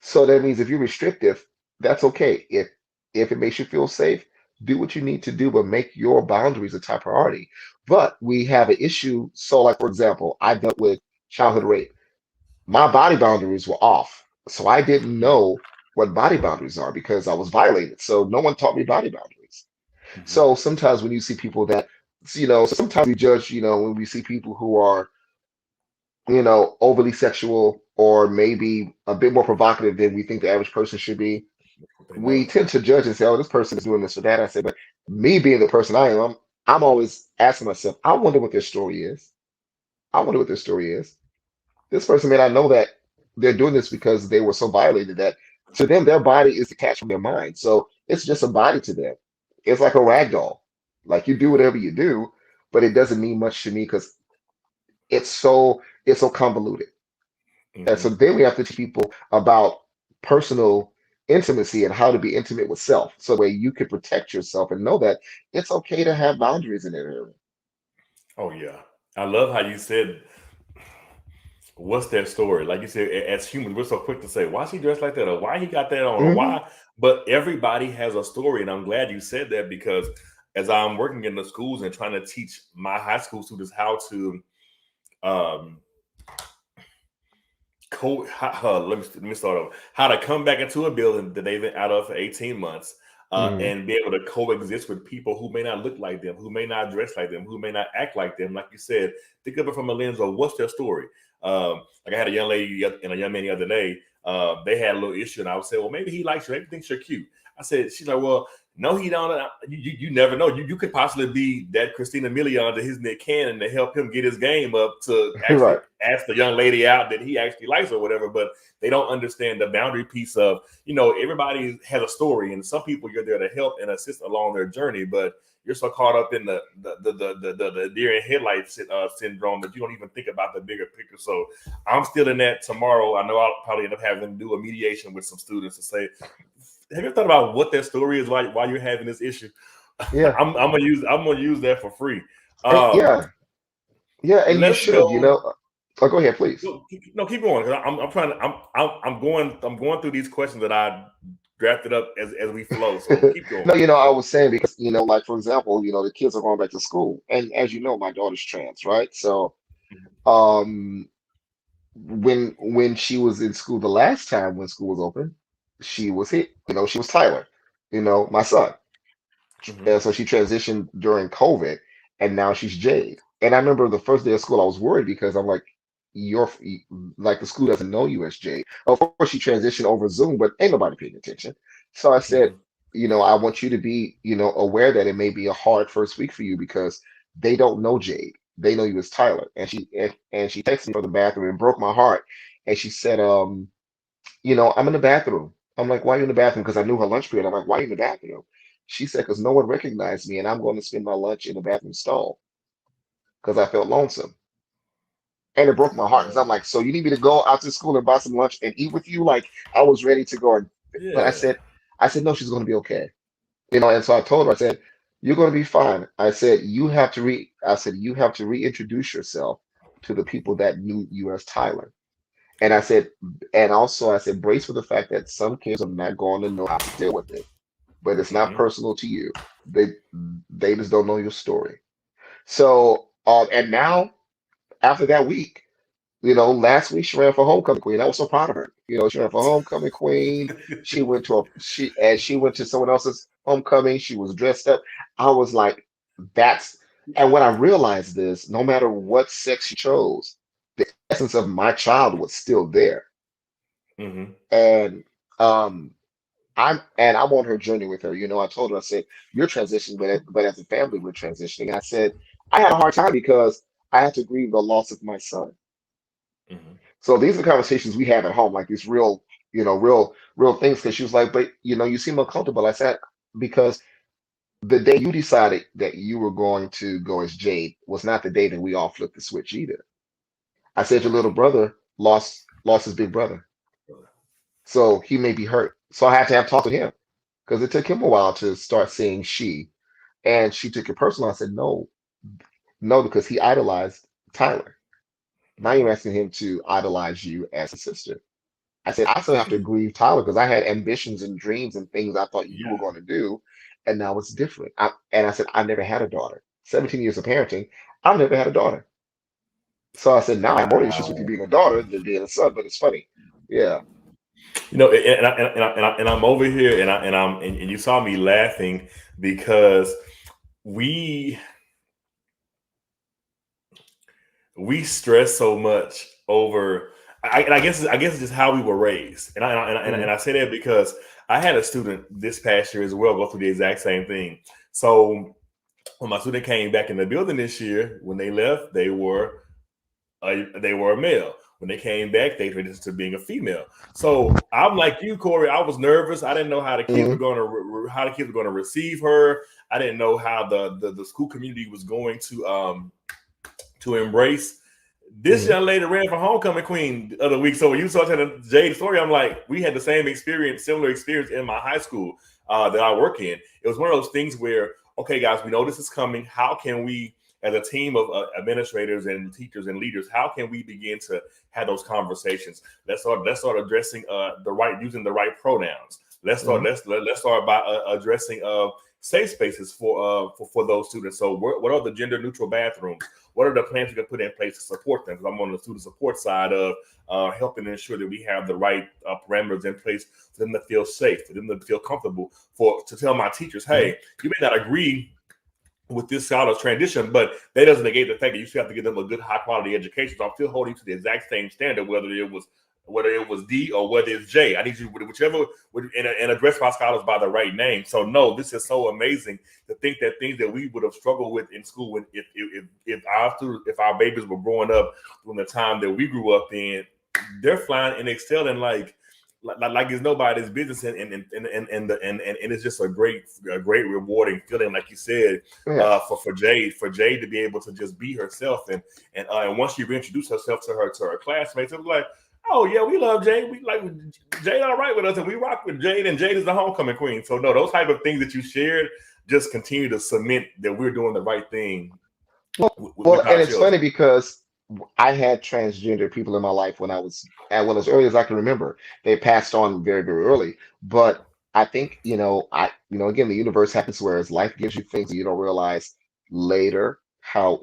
So that means if you're restrictive, that's okay. If it makes you feel safe, do what you need to do, but make your boundaries a top priority. But we have an issue. So, like for example, I dealt with childhood rape. My body boundaries were off. So I didn't know what body boundaries are because I was violated. So no one taught me body boundaries. Mm-hmm. So sometimes when you see people sometimes we judge, when we see people who are, overly sexual or maybe a bit more provocative than we think the average person should be, What they we know. tend to judge and say, oh, this person is doing this or that. I say, but me being the person I am, I'm always asking myself, I wonder what their story is. I wonder what their story is. This person may not know that they're doing this because they were so violated that to them, their body is detached from their mind. So it's just a body to them. It's like a rag doll. Like you do whatever you do, but it doesn't mean much to me because it's so convoluted. And so Mm-hmm. then we have to teach people about personal intimacy and how to be intimate with self. So that way you can protect yourself and know that it's okay to have boundaries in that area. Oh yeah, I love how you said what's their story? Like you said, as humans, we're so quick to say, why she dressed like that? Or why he got that on? Or Hmm. why? But everybody has a story. And I'm glad you said that because as I'm working in the schools and trying to teach my high school students how to um, let me start over. How to come back into a building that they've been out of for 18 months Hmm. and be able to coexist with people who may not look like them, who may not dress like them, who may not act like them. Like you said, think of it from a lens of what's their story. Like I had a young lady and a young man the other day. They had a little issue, and I would say, "Well, maybe he likes you. Maybe he thinks you're cute." I said, "She's like, well, no, he don't. You never know. You could possibly be that Christina Milian to his Nick Cannon to help him get his game up to actually Right. ask the young lady out that he actually likes or whatever." But they don't understand the boundary piece of, everybody has a story, and some people you're there to help and assist along their journey, but you're so caught up in the deer in headlights syndrome that you don't even think about the bigger picture. So I'm still in that tomorrow. I know I'll probably end up having to do a mediation with some students to say, have you thought about what their story is, why you're having this issue? Yeah. I'm gonna use that for free. And Um, yeah, yeah, and you let's should, go. Oh, go ahead, please. No, keep going. 'Cause I'm trying to. I'm going through these questions that I drafted up as we flow. So keep going. No, I was saying because, like for example, the kids are going back to school. And as you know, my daughter's trans, right? So um when she was in school the last time when school was open, she was hit, she was Tyler, my son. Mm-hmm. And so she transitioned during COVID, and now she's Jade. And I remember the first day of school, I was worried because I'm like, you're like the school doesn't know you as Jade. Of course, she transitioned over Zoom, but ain't nobody paying attention. So I said, Mm-hmm. I want you to be, aware that it may be a hard first week for you because they don't know Jade. They know you as Tyler. And she texted me from the bathroom and broke my heart. And she said, I'm in the bathroom. I'm like, why are you in the bathroom? Because I knew her lunch period. I'm like, why are you in the bathroom? She said, because no one recognized me and I'm going to spend my lunch in the bathroom stall because I felt lonesome. And it broke my heart because I'm like, so you need me to go out to school and buy some lunch and eat with you? Like I was ready to go. But Yeah. I said, no, she's going to be okay. And so I told her, I said, you're going to be fine. I said, you have to reintroduce yourself to the people that knew you as Tyler. And I Yeah. said, and also I said, brace for the fact that some kids are not going to know how to deal with it, but it's not Mm-hmm. personal to you. They they just don't know your story. So, and now after that week, last week she ran for homecoming queen. I was so proud of her. She ran for homecoming queen. She went to someone else's homecoming. She was dressed up. I was like, that's. And when I realized this, no matter what sex she chose, the essence of my child was still there. Mm-hmm. And um I'm on her journey with her. I told her, I said, you're transitioning, but as a family, we're transitioning. And I said, I had a hard time because I had to grieve the loss of my son. Mm-hmm. So these are conversations we have at home, like these real, real things. Because she was like, but you seem uncomfortable. I said, because the day you decided that you were going to go as Jade was not the day that we all flipped the switch either. I said your little Right. brother lost his big brother. So he may be hurt. So I had to have talked to him because it took him a while to start seeing she. And she took it personal. I said, no, no, because he idolized Tyler. Now you're Mm-hmm. asking him to idolize you as a sister. I said, I still have to grieve Tyler because I had ambitions and dreams and things I thought you were Yeah. going to do. And now it's different. And I said, I never had a daughter. 17 years of parenting, I've never had a daughter. So I said, now I have more issues with you Wow. being a daughter than being a son, but it's funny. Yeah. And I'm over here, and you saw me laughing because we we stress so much over. And I guess it's just how we were raised, and Hmm. I say that because I had a student this past year as well go through the exact same thing. So when my student came back in the building this year, when they left, they were a male. When they came back, they transitioned to being a female. So I'm like you, Cory. I was nervous. I didn't know how the kids were Hmm. going to receive her. I didn't know how the school community was going to embrace. This Hmm. young lady ran for homecoming queen the other week. So when you saw telling Jade's story, I'm like, we had the same experience, similar experience in my high school that I work in. It was one of those things where, okay, guys, we know this is coming. How can we, as a team of administrators and teachers and leaders, how can we begin to have those conversations? Let's start addressing using the right pronouns. Hmm. Let's start by addressing safe spaces for those students. So what are the gender neutral bathrooms? What are the plans we can put in place to support them? Because I'm on the student support side of helping ensure that we have the right parameters in place for them to feel safe, for them to feel comfortable, to tell my teachers, Hmm. hey, you may not agree with this style of transition, but that doesn't negate the fact that you still have to give them a good, high quality education. So I'm still holding to the exact same standard, whether it was D or whether it's J. I need you whichever and address my scholars by the right name. So no, this is so amazing to think that things that we would have struggled with in school, when if our babies were growing up during the time that we grew up in, they're flying and excelling like it's nobody's business, and it's just a great rewarding feeling, like you said, Yes. for Jade to be able to just be herself, and once she reintroduced herself to her classmates, it was like, Oh yeah, we love Jade. We like Jade all right with us, and we rock with Jade, and Jade is the homecoming queen. So no, those type of things that you shared just continue to cement that we're doing the right thing Well, with and our it's funny children. because I had transgender people in my life when I was as early as I can remember. They passed on very, very early. But I think, again, the universe happens whereas life gives you things that you don't realize later how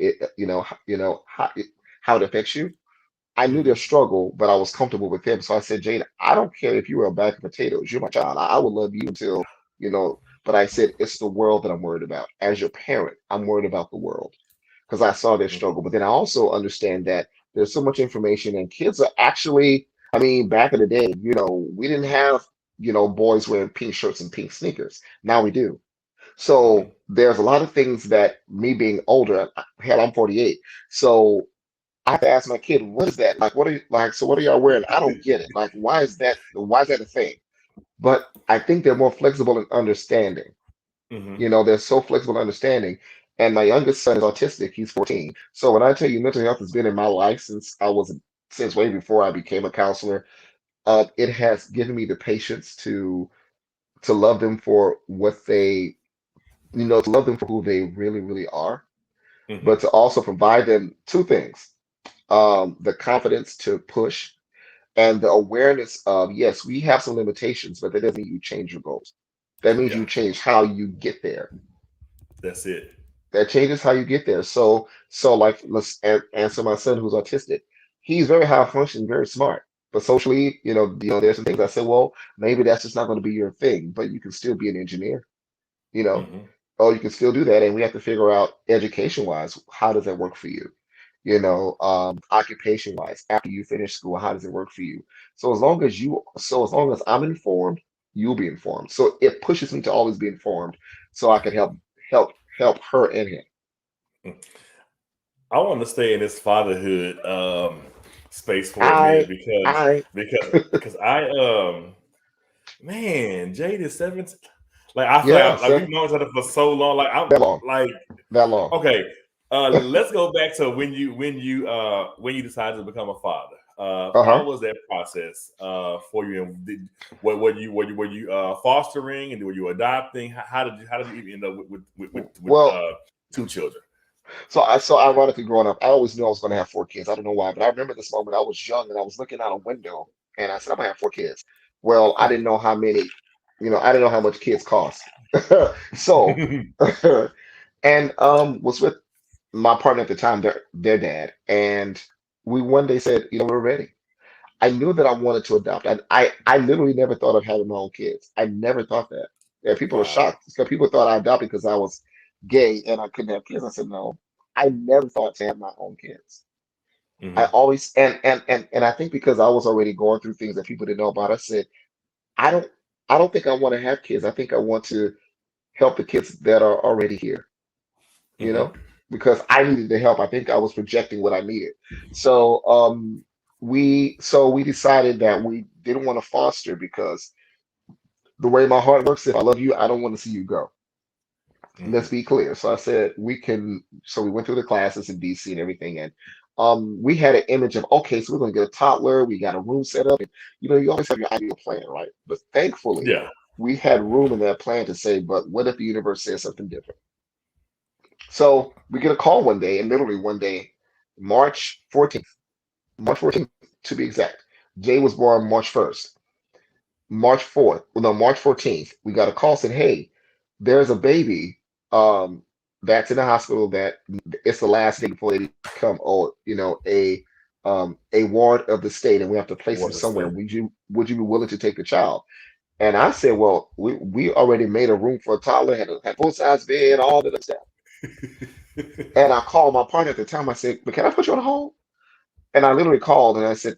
how it affects you. I knew their Mm-hmm. struggle, but I was comfortable with them. So I said, Jane, I don't care if you were a bag of potatoes. You're my child. I will love you until, but I said, it's the world that I'm worried about. As your parent, I'm worried about the world because I saw their struggle. But then I also understand that there's so much information and kids are actually, I mean, back in the day, we didn't have, boys wearing pink shirts and pink sneakers. Now we do. Mm-hmm. So there's a lot of things that me being older, hell, I'm 48. So I have to ask my kid, what is that? Like, what are you like? So what are y'all wearing? I don't get it. Like, why is that? Why is that a thing? But I think they're more flexible in understanding. Mm-hmm. They're so flexible in understanding. And my youngest son is autistic. He's 14. So when I tell you mental health has been in my life since way before I became a counselor, it has given me the patience to love them for what to love them for who they really, really are, but Mm-hmm. to also provide them two things. The confidence to push and the awareness of, yes, we have some limitations, but that doesn't mean you change your goals. That means Yeah, you change how you get there. that's it. That changes how you get there. So like, let's answer my son who's autistic. He's very high functioning, very smart, but socially, there's some things I said, well, maybe that's just not going to be your thing, but you can still be an engineer, you know. Mm-hmm. Oh, you can still do that, and we have to figure out education wise, how does that work for you? Occupation wise, after you finish school, how does it work for you? So as long as I'm informed, you'll be informed. So it pushes me to always be informed, so I can help her and him. I want to stay in this fatherhood space for a minute I because I because I man, Jade is 17. Like I feel yeah, like so we've known each other for so long. Like I'm that long, like that long. okay. Let's go back to when you decided to become a father. How Uh-huh. was that process for you? And what were you fostering and were you adopting? How did you even end up with Well, two children? so ironically, growing up, I always knew I was going to have four kids. I don't know why, but I remember this moment. I was young and I was looking out a window, and I said, "I'm gonna have four kids." Well, I didn't know how many, I didn't know how much kids cost. So, and was with my partner at the time, their dad, and we one day said, we're ready. I knew that I wanted to adopt. I literally never thought of having my own kids. I never thought that. Yeah, people are Wow. shocked. So people thought I adopted because I was gay and I couldn't have kids. I said, no, I never thought to have my own kids. I Hmm. always and I think because I was already going through things that people didn't know about, I said, I don't I don't think I want to have kids. I think I want to help the kids that are already here, you Hmm. know, because I needed the help. I think I was projecting what I needed. So we decided that we didn't want to foster because the way my heart works, if I love you, I don't want to see you go. Let's Hmm. be clear. So I said we can. So we went through the classes in DC and everything, and we had an image of okay, so we're going to get a toddler. We got a room set up, and you always have your ideal plan, right? But thankfully, Yeah. we had room in that plan to say, but what if the universe says something different? So we get a call one day, and literally one day, March 14th, March 14th to be exact. Jay was born March 1st. March 4th, well, no, March 14th, we got a call saying, hey, there's a baby that's in the hospital that it's the last day before they become, a ward of the state, and we have to place him What a somewhere. state. Would you be willing to take the child? And I said, well, we already made a room for a toddler, had full size bed, all that stuff. And I called my partner at the time. I said, but can I put you on hold? And I literally called and I said,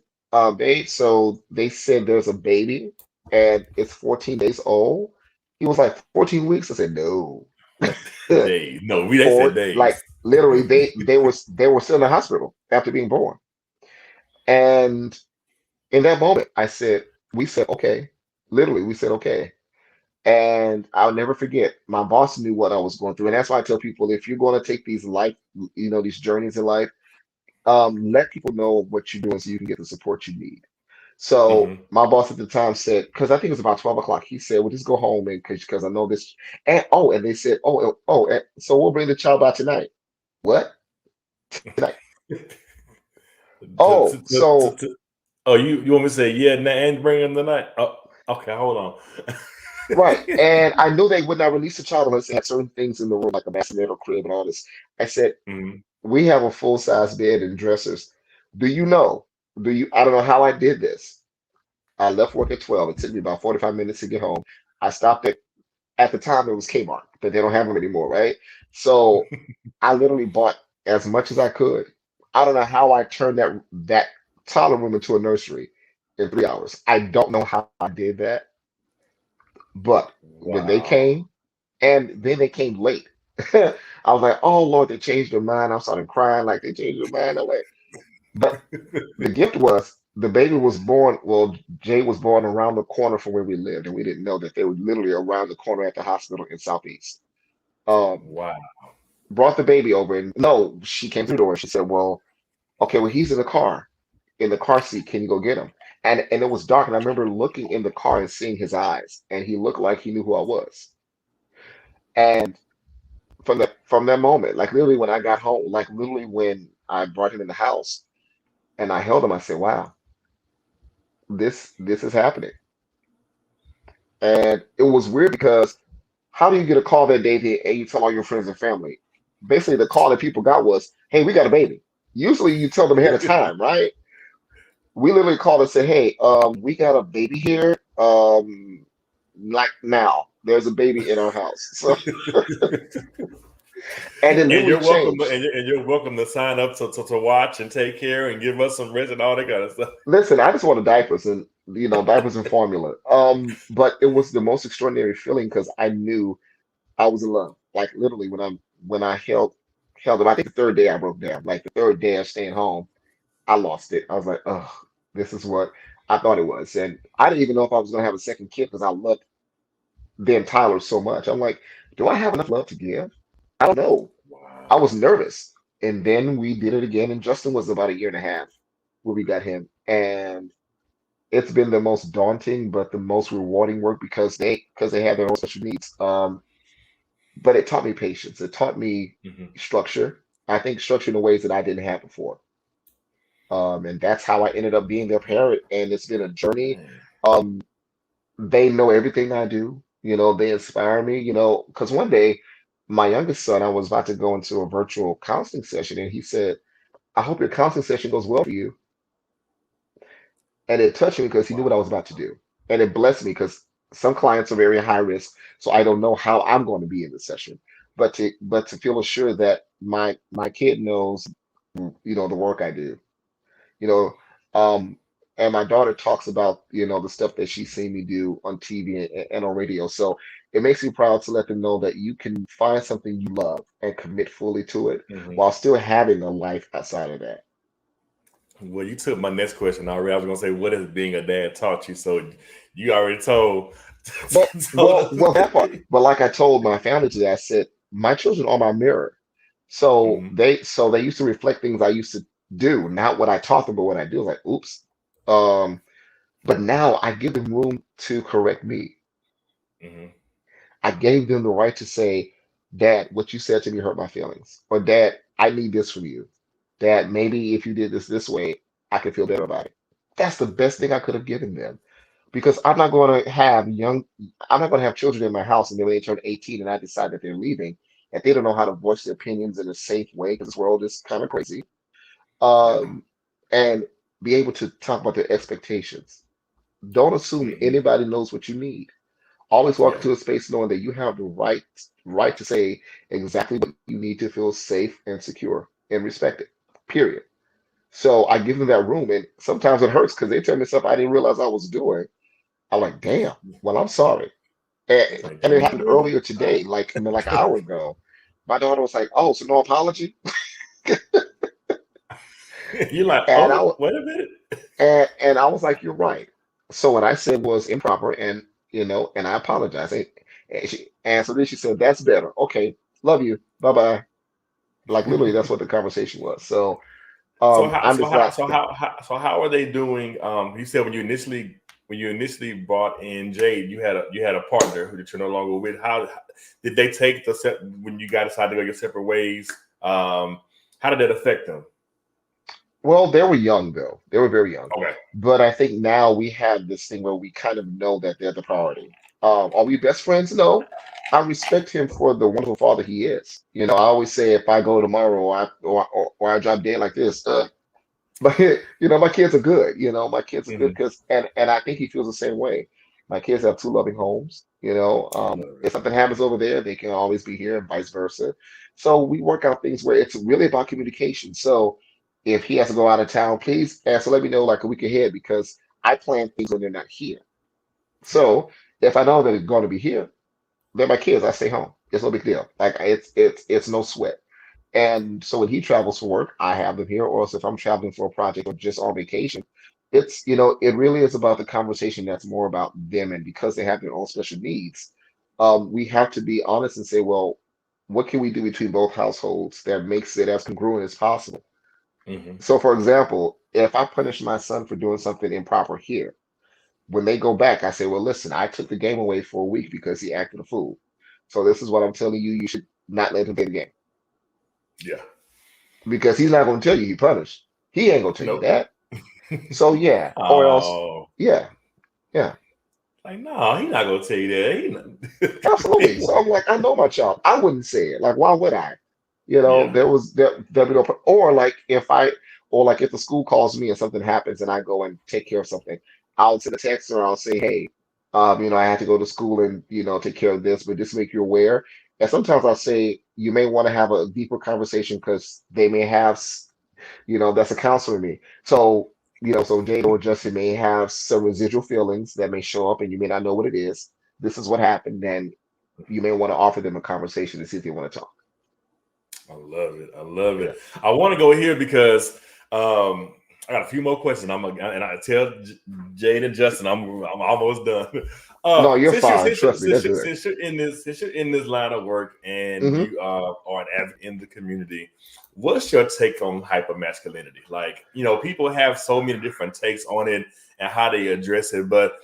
babe, so they said there's a baby and it's 14 days old. He was like, 14 weeks? I said, no. Days. No, they said Or days. like literally they were still in the hospital after being born. And in that moment, we said, okay. Literally, we said, okay. And I'll never forget, my boss knew what I was going through. And that's why I tell people if you're going to take these life, these journeys in life, let people know what you're doing so you can get the support you need. So Hmm. my boss at the time said, because I think it was about 12 o'clock, he said, "Well, just go home and because I know this." And oh, and they said, so we'll bring the child by tonight. What? Tonight? To, Oh, to, to, to, so to- oh, you want me to say yeah, and bring him tonight? Oh, okay, hold on. right. And I knew they would not release the child unless they had certain things in the room, like a bassinet or crib and all this. I said, Mhm. we have a full-size bed and dressers. Do you know? I don't know how I did this. I left work at 12. It took me about 45 minutes to get home. I stopped at the time it was Kmart, but they don't have them anymore, right? So I literally bought as much as I could. I don't know how I turned that toddler room into a nursery in 3 hours. I don't know how I did that, but when they Wow. came, and then they came late. I was like, oh Lord, they changed their mind. I started crying like they changed their mind. I'm like, but the gift was the baby was born. Well, Jay was born around the corner from where we lived, and we didn't know that they were literally around the corner at the hospital in Southeast. Um, Wow. brought the baby over, and no, she came through the door. She said, "Well, okay, well he's in the car seat. Can you go get him?" And it was dark, and I remember looking in the car and seeing his eyes, and he looked like he knew who I was. And from that moment, like literally when I got home, like literally when I brought him in the house and I held him, I said, "Wow, this is happening." And it was weird because how do you get a call that day and you tell all your friends and family? Basically, the call that people got was, "Hey, we got a baby." Usually, you tell them ahead of time, right? We literally called and said, "Hey, we got a baby here. Like now, there's a baby in our house." So, and it And literally you're welcome to, changed. and you're welcome to sign up to watch and take care and give us some rest and all that kind of stuff. Listen, I just wanted diapers and diapers and formula. But it was the most extraordinary feeling because I knew I was in love. Like literally when I held him, I think the third day I broke down. Like the third day of staying home, I lost it. I was like, oh, this is what I thought it was. And I didn't even know if I was gonna have a second kid because I loved Ben Tyler so much. I'm like, do I have enough love to give? I don't know. I was Wow. nervous. And then we did it again, and Justin was about a year and a half when we got him. And it's been the most daunting but the most rewarding work because they have their own special needs. But it taught me patience. It taught me Hmm. structure. I think structure in ways that I didn't have before. And that's how I ended up being their parent. And it's been a journey. Man. Um, they know everything I do. They inspire me. Because one day, my youngest son, I was about to go into a virtual counseling session, and he said, "I hope your counseling session goes well for you." And it touched me because he knew what I was Wow. about to do. And it blessed me because some clients are very high risk, so I don't know how I'm going to be in the session. But to feel assured that my kid knows, the work I do, you know, um, and my daughter talks about, the stuff that she's seen me do on TV and on radio. So it makes me proud to let them know that you can find something you love and commit fully to it Hmm. while still having a life outside of that. Well, you took my next question already. I was gonna say, what has being a dad taught you? So you already told Well, told well, us. well, that part. But like I told my family today, I said my children are my mirror. So Hmm. they used to reflect things I used to do, not what I taught them, but what I do. I was like, oops. Um, but now I give them room to correct me. Hmm. I gave them the right to say, "Dad, what you said to me hurt my feelings," or "Dad, I need this from you." "Dad, maybe if you did this way, I could feel better about it." That's the best thing I could have given them because I'm not going to have children in my house and then when they turn 18 and I decide that they're leaving, if they don't know how to voice their opinions in a safe way, because this world is kind of crazy, Yeah. um, and be able to talk about their expectations. Don't assume Hmm. anybody knows what you need. Always walk Yeah. into a space knowing that you have the right to say exactly what you need to feel safe and secure and respected. Period. So I give them that room, and sometimes it hurts because they tell me stuff I didn't realize I was doing. I'm like, damn. Well, I'm sorry. It's like, And it dang, happened really? earlier Wow. today, like an hour ago. My daughter was like, "Oh, so no apology?" You're like, And I oh, wa- wait a minute. and I was like, "You're right." So what I said was improper, and and I apologize. And so then she said, "That's better. Okay, love you. Bye bye." Like literally, that's what the conversation was. So So how I'm so just how not. so how are they doing? You said when you initially brought in Jade, you had a partner who that you're no longer with. How did they take when you guys decided to go your separate ways? How did that affect them? Well, they were young though. They were very young. Okay. But I think now we have this thing where we kind of know that they're the priority. Are we best friends? No. I respect him for the wonderful father he is. I always say if I go tomorrow or I drop dead like this, but my kids are good. My kids are good Hmm. because and I think he feels the same way. My kids have two loving homes. I love If it. something happens over there, they can always be here and vice versa. So we work out things where it's really about communication. So if he has to go out of town, please so let me know like a week ahead because I plan things when they're not here. Yeah. So if I know that they're going to be here, they're my kids. I stay home. It's no big deal. Like it's no sweat. And so when he travels for work, I have them here. Or else if I'm traveling for a project or just on vacation, it really is about the conversation that's more about them. And because they have their own special needs, we have to be honest and say, well, what can we do between both households that makes it as congruent as possible? Hmm. So, for example, if I punish my son for doing something improper here, when they go back, I say, well, listen, I took the game away for a week because he acted a fool. So this is what I'm telling you. You should not let him play the game Yeah. because he's not going to tell you he punished. He ain't going to tell you Nope. that. So yeah, or else, Oh, yeah, yeah, like no, he's not gonna tell you that. absolutely. So I'm like, I know my child. I wouldn't say it. Like, why would I? Yeah. There be no, or like or like if the school calls me and something happens and I go and take care of something, I'll send a text or I'll say, hey, I had to go to school and take care of this, but just to make you aware. And sometimes I'll say you may want to have a deeper conversation because they may have that's a counselor in me. So, so Jade or Justin may have some residual feelings that may show up and you may not know what it is. This is what happened. Then you may want to offer them a conversation to see if they want to talk. I love it. I love Yeah. it. I want to go here because I got a few more questions. And I tell Jade and Justin, I'm almost done. No, you're fine. Trust me, they're good. Since you're in this line of work and Hmm. you are an advocate in the community, what's your take on hypermasculinity? Like, people have so many different takes on it and how they address it, but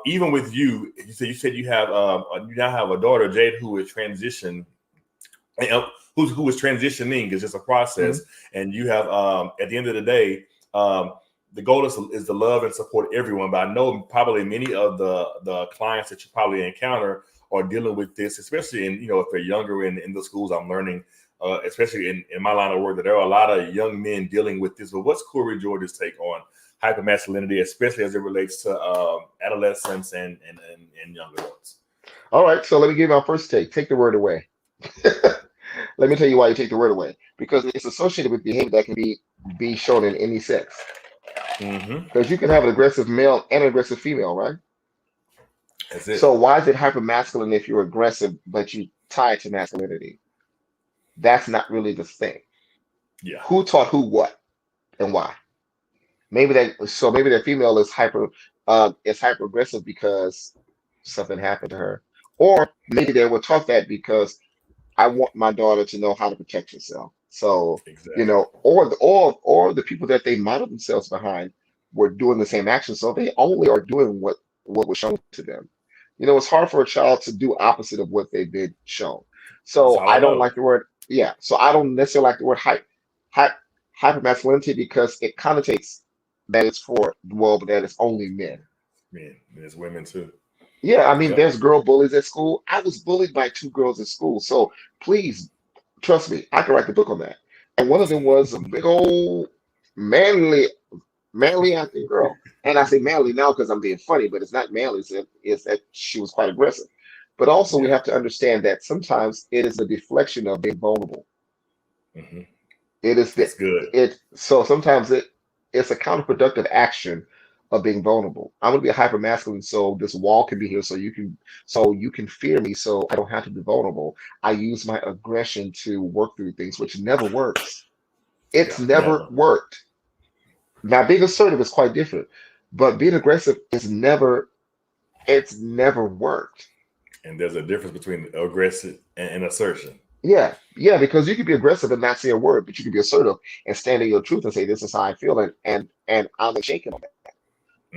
even with you said you now have a daughter, Jade, who is transitioned who is transitioning is just a process. Hmm. And you have at the end of the day, the goal is to love and support everyone. But I know probably many of the clients that you probably encounter are dealing with this, especially if they're younger in the schools. I'm learning, especially in my line of work, that there are a lot of young men dealing with this. But what's Cory George's take on hypermasculinity, especially as it relates to adolescents and young adults? All right. So let me give you my first take. Take the word away. Let me tell you why you take the word away. Because it's associated with behavior that can be shown in any sex. Hmm. Because you can have an aggressive male and an aggressive female, right? That's So it. why is it hyper masculine if you're aggressive, but you tie it to masculinity? That's not really the thing. Yeah. Who taught who what and why? Maybe that female is hyper aggressive because something happened to her. Or maybe they were taught that because I want my daughter to know how to protect herself. So, Exactly. or the people that they model themselves behind were doing the same action. So they only are doing what was shown to them. It's hard for a child to do opposite of what they've been shown. That's So all I I don't know. like the word, yeah. So I don't necessarily like the word hy hyper masculinity because it connotates that it's for, well, but that it's only men. Men, there's women too. Yeah, I mean, Yep. there's girl bullies at school. I was bullied by two girls at school. So please trust me, I can write the book on that. And one of them was a big old manly, manly acting girl. And I say manly now because I'm being funny, but it's not manly. It's that she was quite aggressive. But also we Yeah. have to understand that sometimes it is a deflection of being vulnerable. Hmm. It is the That's good. it so sometimes it's a counterproductive action of being vulnerable. I'm gonna be a hyper masculine, so this wall can be here, so you can fear me, so I don't have to be vulnerable. I use my aggression to work through things, which never works. It's Yeah. never Never. worked. Now being assertive is quite different, but being aggressive it's never worked. And there's a difference between aggressive and assertion. Yeah, yeah, because you could be aggressive and not say a word, but you could be assertive and stand in your truth and say, "This is how I feel," and I'm shaking on that.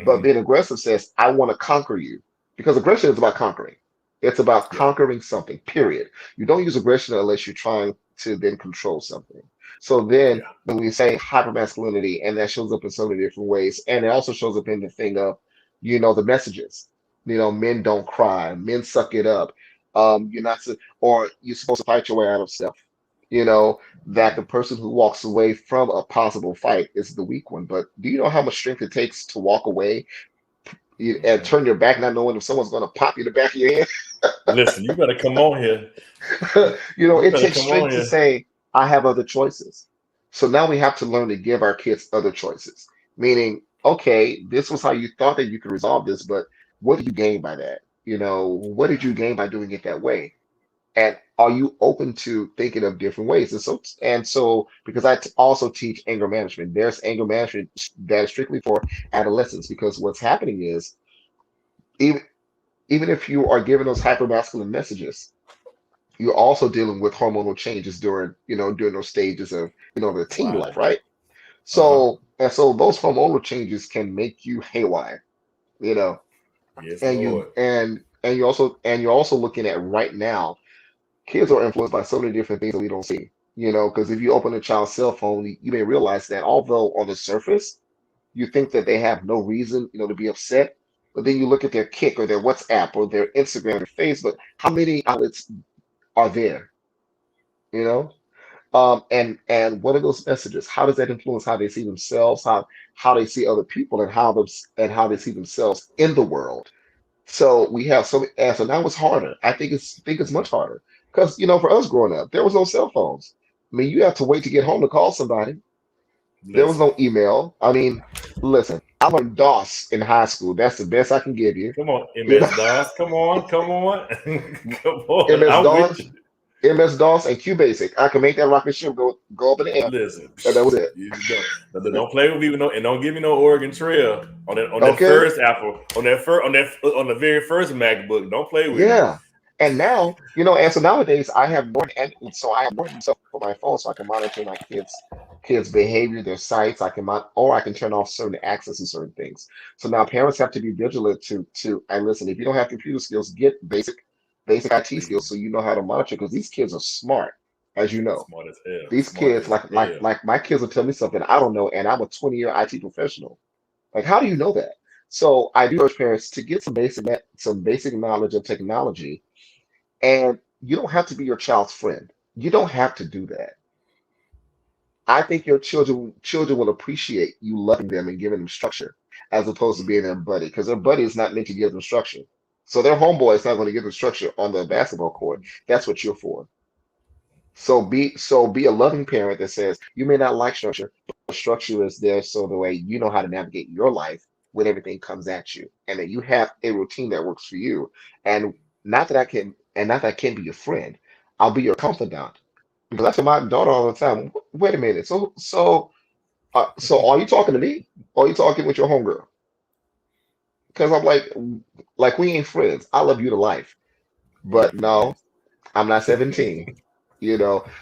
But Hmm. being aggressive says, "I want to conquer you," because aggression is about conquering. It's about Yeah. conquering something. Period. You don't use aggression unless you're trying to then control something. So then Yeah. when we say hypermasculinity, and that shows up in so many different ways, and it also shows up in the thing of, the messages. Men don't cry, men suck it up. You're not, or you're supposed to fight your way out of stuff. That the person who walks away from a possible fight is the weak one. But do you know how much strength it takes to walk away and Hmm. turn your back, not knowing if someone's going to pop you in the back of your head? Listen, you better come on here. You It better takes come on strength to here. say, I have other choices. So now we have to learn to give our kids other choices, meaning, okay, this was how you thought that you could resolve this, but what did you gain by that? What did you gain by doing it that way? And are you open to thinking of different ways? And so because also teach anger management, there's anger management that is strictly for adolescents, because what's happening is, even even if you are giving those hypermasculine messages, you're also dealing with hormonal changes during those stages of the teen life, Wow. right? Uh-huh. So those hormonal changes can make you haywire, you know, Yes, and you Lord. and you're also looking at right now, kids are influenced by so many different things that we don't see. Because if you open a child's cell phone, you may realize that although on the surface you think that they have no reason, to be upset, but then you look at their Kick or their WhatsApp or their Instagram or Facebook, how many outlets are there? You know, and what are those messages? How does that influence how they see themselves, how they see other people, and how they see themselves in the world? So we have so now it's harder. I think it's much harder because for us growing up, there was no cell phones. I mean, you have to wait to get home to call somebody. There was Listen. no email. I mean, listen, I learned DOS in high school. That's the best I can give you. Come on, You know, MS DOS. Come on, come on. Come on. MS I'm with DOS, you. MS DOS, and QBasic. I can make that rocket ship go up in the air, Listen. and that was it. You don't play with me, no, and don't give me no Oregon Trail on that Okay. first Apple, on the very first MacBook. Don't play with me. Yeah. And now, and so nowadays I have more, and so I have more stuff on my phone so I can monitor my kids' behavior, their sites. Or I can turn off certain access to certain things. So now parents have to be vigilant and listen, if you don't have computer skills, get basic IT skills so you know how to monitor, because these kids are smart, as you know. Smart as hell. These Smart kids, as like hell. like my kids will tell me something I don't know, and I'm a 20-year IT professional. Like, how do you know that? So I do urge parents to get some basic knowledge of technology, and you don't have to be your child's friend. You don't have to do that. I think your children will appreciate you loving them and giving them structure as opposed to being their buddy, because their buddy is not meant to give them structure. So their homeboy is not going to give them structure on the basketball court. That's what you're for. So be a loving parent that says you may not like structure, but structure is there so the way you know how to navigate your life when everything comes at you, and that you have a routine that works for you. And not that I can be your friend. I'll be your confidant. Because I tell my daughter all the time, wait a minute. So are you talking to me? Or are you talking with your homegirl? Because I'm like we ain't friends. I love you to life. But no, Yes. I'm not 17.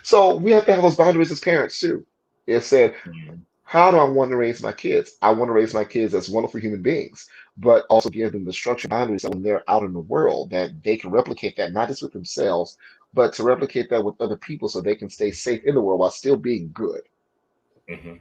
So we have to have those boundaries as parents too. It said, Mhm. how do I want to raise my kids? I want to raise my kids as wonderful human beings, but also give them the structure boundaries that when they're out in the world, that they can replicate that not just with themselves, but to replicate that with other people so they can stay safe in the world while still being good. Mhm.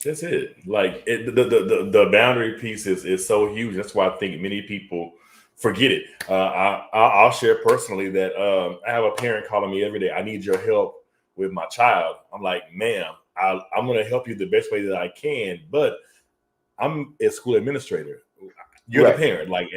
That's it. Like the boundary piece is so huge. That's why I think many people forget it. I'll share personally that I have a parent calling me every day. I need your help with my child. I'm like, ma'am, I'm going to help you the best way that I can, but I'm a school administrator. You're the Right. parent. Like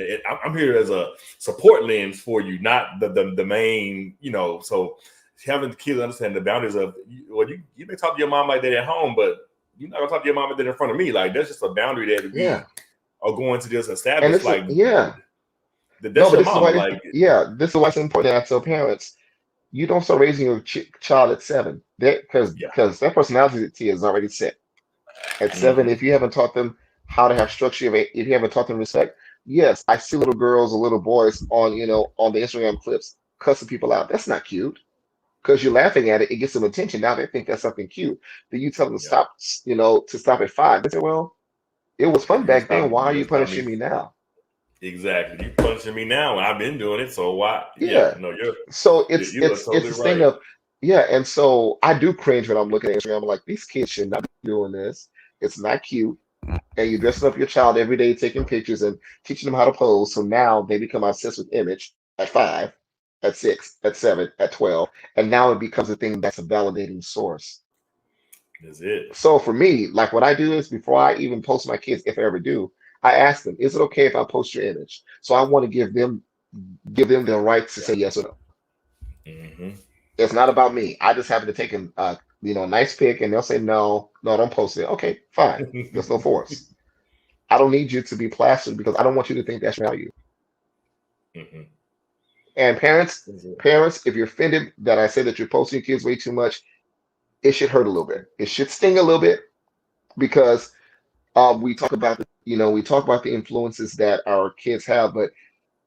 I'm here as a support lens for you, not the main. So having the kids understand the boundaries of, well, you may talk to your mom like that at home, but you're not gonna talk to your mom like that in front of me. Like that's just a boundary that Yeah. we are going to just And establish. this is, Like yeah. that's No, but your this is mama. why, Like this is why it's important that I tell parents, you don't start raising your child at 7. Because yeah. their personality is already set. At 7, Hmm. if you haven't taught them how to have structure, if you haven't taught them respect, yes, I see little girls or little boys on the Instagram clips cussing people out. That's not cute. because you're laughing at it, it gets some attention. Now they think that's something cute. Then you tell them to Yeah. stop, to stop at 5. They say, well, it was fun You can back stop then. me. Why are You you can stop punishing me. me now? Exactly. You punching me now, and I've been doing it. So why? Yeah. Yeah. No, So you are it's totally this thing right. of, yeah, and so I do cringe when I'm looking at Instagram. I'm like, these kids should not be doing this. It's not cute. And you're dressing up your child every day, taking pictures and teaching them how to pose. So now they become obsessed with image at 5, at 6, at 7, at 12. And now it becomes a thing that's a validating source. That's it. So for me, like what I do is before I even post my kids, if I ever do, I ask them, is it okay if I post your image? So I want to give them the right to Yeah. say yes or no. Hmm. It's not about me. I just happen to take a nice pic and they'll say no, no, don't post it. Okay, fine. There's no force. I don't need you to be plastered because I don't want you to think that's value. Hmm. And parents, That's it. parents, if you're offended that I say that you're posting your kids way too much, it should hurt a little bit. It should sting a little bit because we talk about the influences that our kids have, but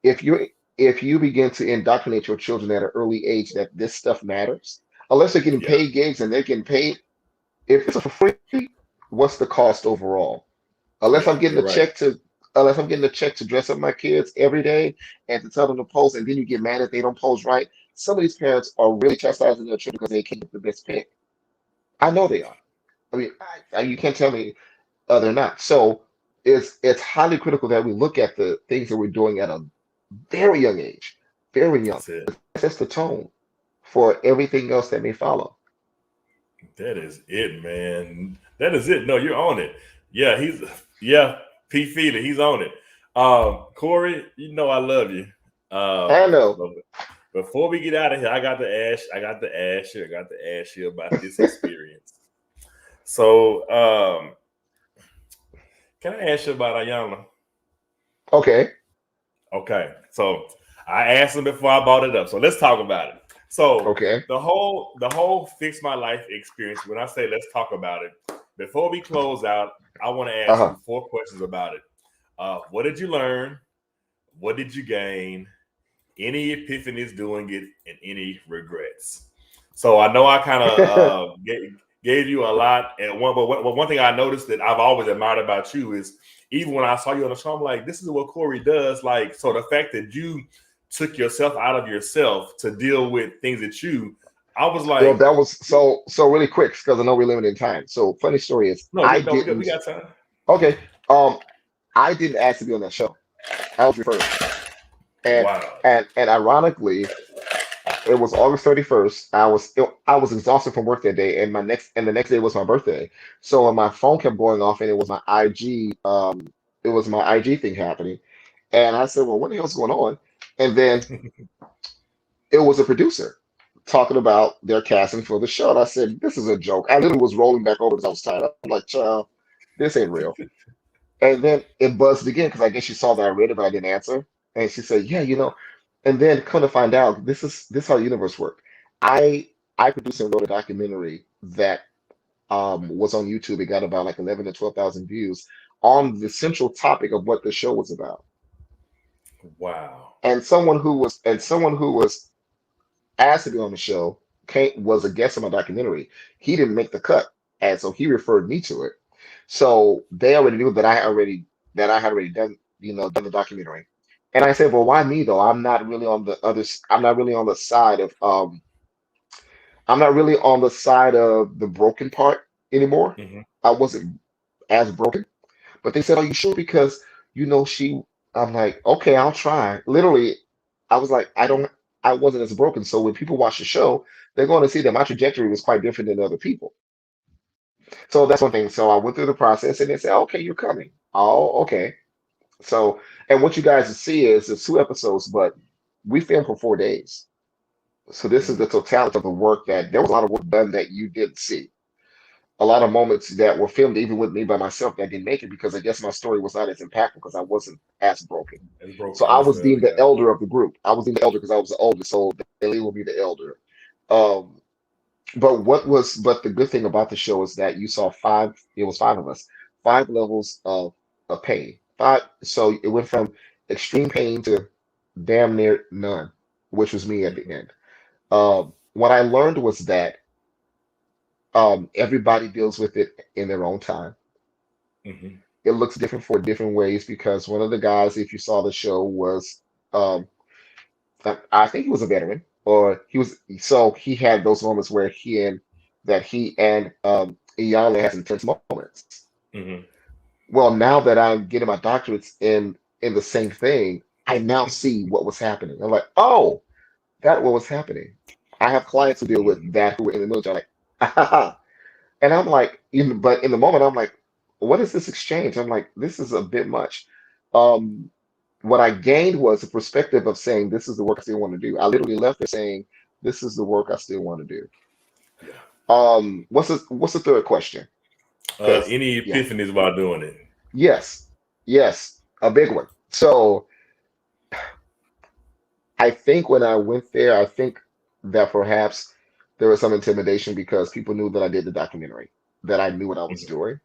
if you begin to indoctrinate your children at an early age that this stuff matters, unless they're getting Yeah. paid gigs and they're getting paid, if it's for free, what's the cost overall? Unless Yeah. I'm getting You're a right. check to unless I'm getting a check to dress up my kids every day and to tell them to pose, and then you get mad if they don't pose right. Some of these parents are really chastising their children because they can't get the best pick. I know they are. I mean, you can't tell me they're not. So it's highly critical that we look at the things that we're doing at a very young age, very young. That's it. That sets the tone for everything else that may follow. That is it, man. That is it. No, you're on it. Yeah, yeah, P Feely, he's on it. Cory, you know I love you. I know. But before we get out of here, I got to ask you about this experience. So, can I ask you about Ayana? Okay. Okay, so I asked him before I brought it up. So let's talk about it. So Okay. the whole fix my life experience. When I say let's talk about it, before we close out, I want to ask Uh-huh. you 4 questions about it. What did you learn? What did you gain? Any epiphanies doing it, and any regrets? So I know I kind of gave you a lot, and one thing I noticed that I've always admired about you is even when I saw you on the show, I'm like, this is what Cory does. Like, so the fact that you took yourself out of yourself to deal with things that I was Well, like, that was so really quick because I know we're limited in time. So funny story is no, I we didn't. got time. Okay. I didn't ask to be on that show. I was referred. And Wow. and ironically, it was August 31st. I was exhausted from work that day, and the next day was my birthday. So my phone kept going off, and it was my IG thing happening. And I said, well, what the hell's going on? And then it was a producer talking about their casting for the show. And I said, this is a joke. I literally was rolling back over because I was tired. I'm like, child, this ain't real. And then it buzzed again because I guess she saw that I read it, but I didn't answer. And she said, yeah, and then come to find out, this is how the universe worked. I produced and wrote a documentary that was on YouTube. It got about like 11 to 12,000 views on the central topic of what the show was about. Wow. And someone who was asked to be on the show was a guest on my documentary. He didn't make the cut, and so he referred me to it. So they already knew that I had already done the documentary. And I said, well, why me though? I'm not really on the side of I'm not really on the side of the broken part anymore. Hmm. I wasn't as broken. But they said, are you sure? Because she I'm like, okay, I'll try. Literally, I was like, I wasn't as broken. So when people watch the show, they're going to see that my trajectory was quite different than other people. So that's one thing. So I went through the process and they said, okay, you're coming. Oh, okay. So, and what you guys see is it's 2 episodes, but we filmed for 4 days. So this is the totality of the work that there was a lot of work done that you didn't see. A lot of moments that were filmed even with me by myself that didn't make it because I guess my story was not as impactful because I wasn't as broken. It's So broken I as was well. deemed the Yeah. elder of the group. I was deemed the elder because I was the oldest, so they labeled me the elder. Um, but the good thing about the show is that you saw it was 5 of us, 5 levels of pain. So it went from extreme pain to damn near none, which was me at the Hmm. end. what I learned was that everybody deals with it in their own time. Hmm. It looks different for different ways because one of the guys, if you saw the show, was um, I think he was a veteran, or he was. So he had those moments where he and Iyanla has intense moments. Hmm. Well, now that I'm getting my doctorates in the same thing, I now see what was happening. I'm like, oh, that what was happening. I have clients who deal with Hmm. that who were in the military, like, and I'm like, but in the moment, I'm like, what is this exchange? I'm like, this is a bit much. Um, what I gained was a perspective of saying, this is the work I still want to do. I literally left there saying, this is the work I still want to do. Yeah. What's the third question? Because Any yeah, epiphanies while doing it? yes, yes, a big one. So I think when I went there, I think that perhaps there was some intimidation because people knew that I did the documentary, that I knew what I was Hmm. doing.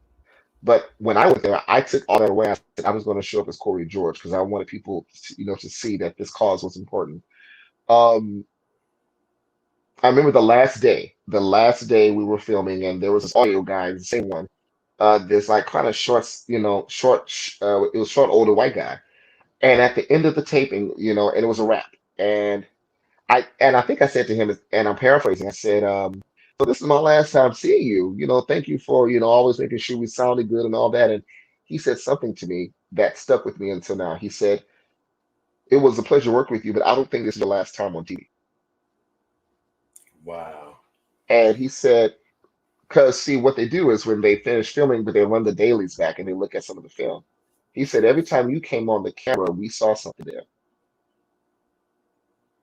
But when I went there, I took all that away. I said I was going to show up as Cory George because I wanted people, to see that this cause was important. Um, I remember the last day we were filming, and there was this audio guy, the same one, this like kind of short, it was short, older white guy. And at the end of the taping, and it was a wrap. And I think I said to him, and I'm paraphrasing, I said, so this is my last time seeing you. Thank you for, always making sure we sounded good and all that. And he said something to me that stuck with me until now. He said, it was a pleasure working with you, but I don't think this is your last time on TV. Wow. And he said, because see, what they do is when they finish filming, but they run the dailies back and they look at some of the film. He said, every time you came on the camera, we saw something there.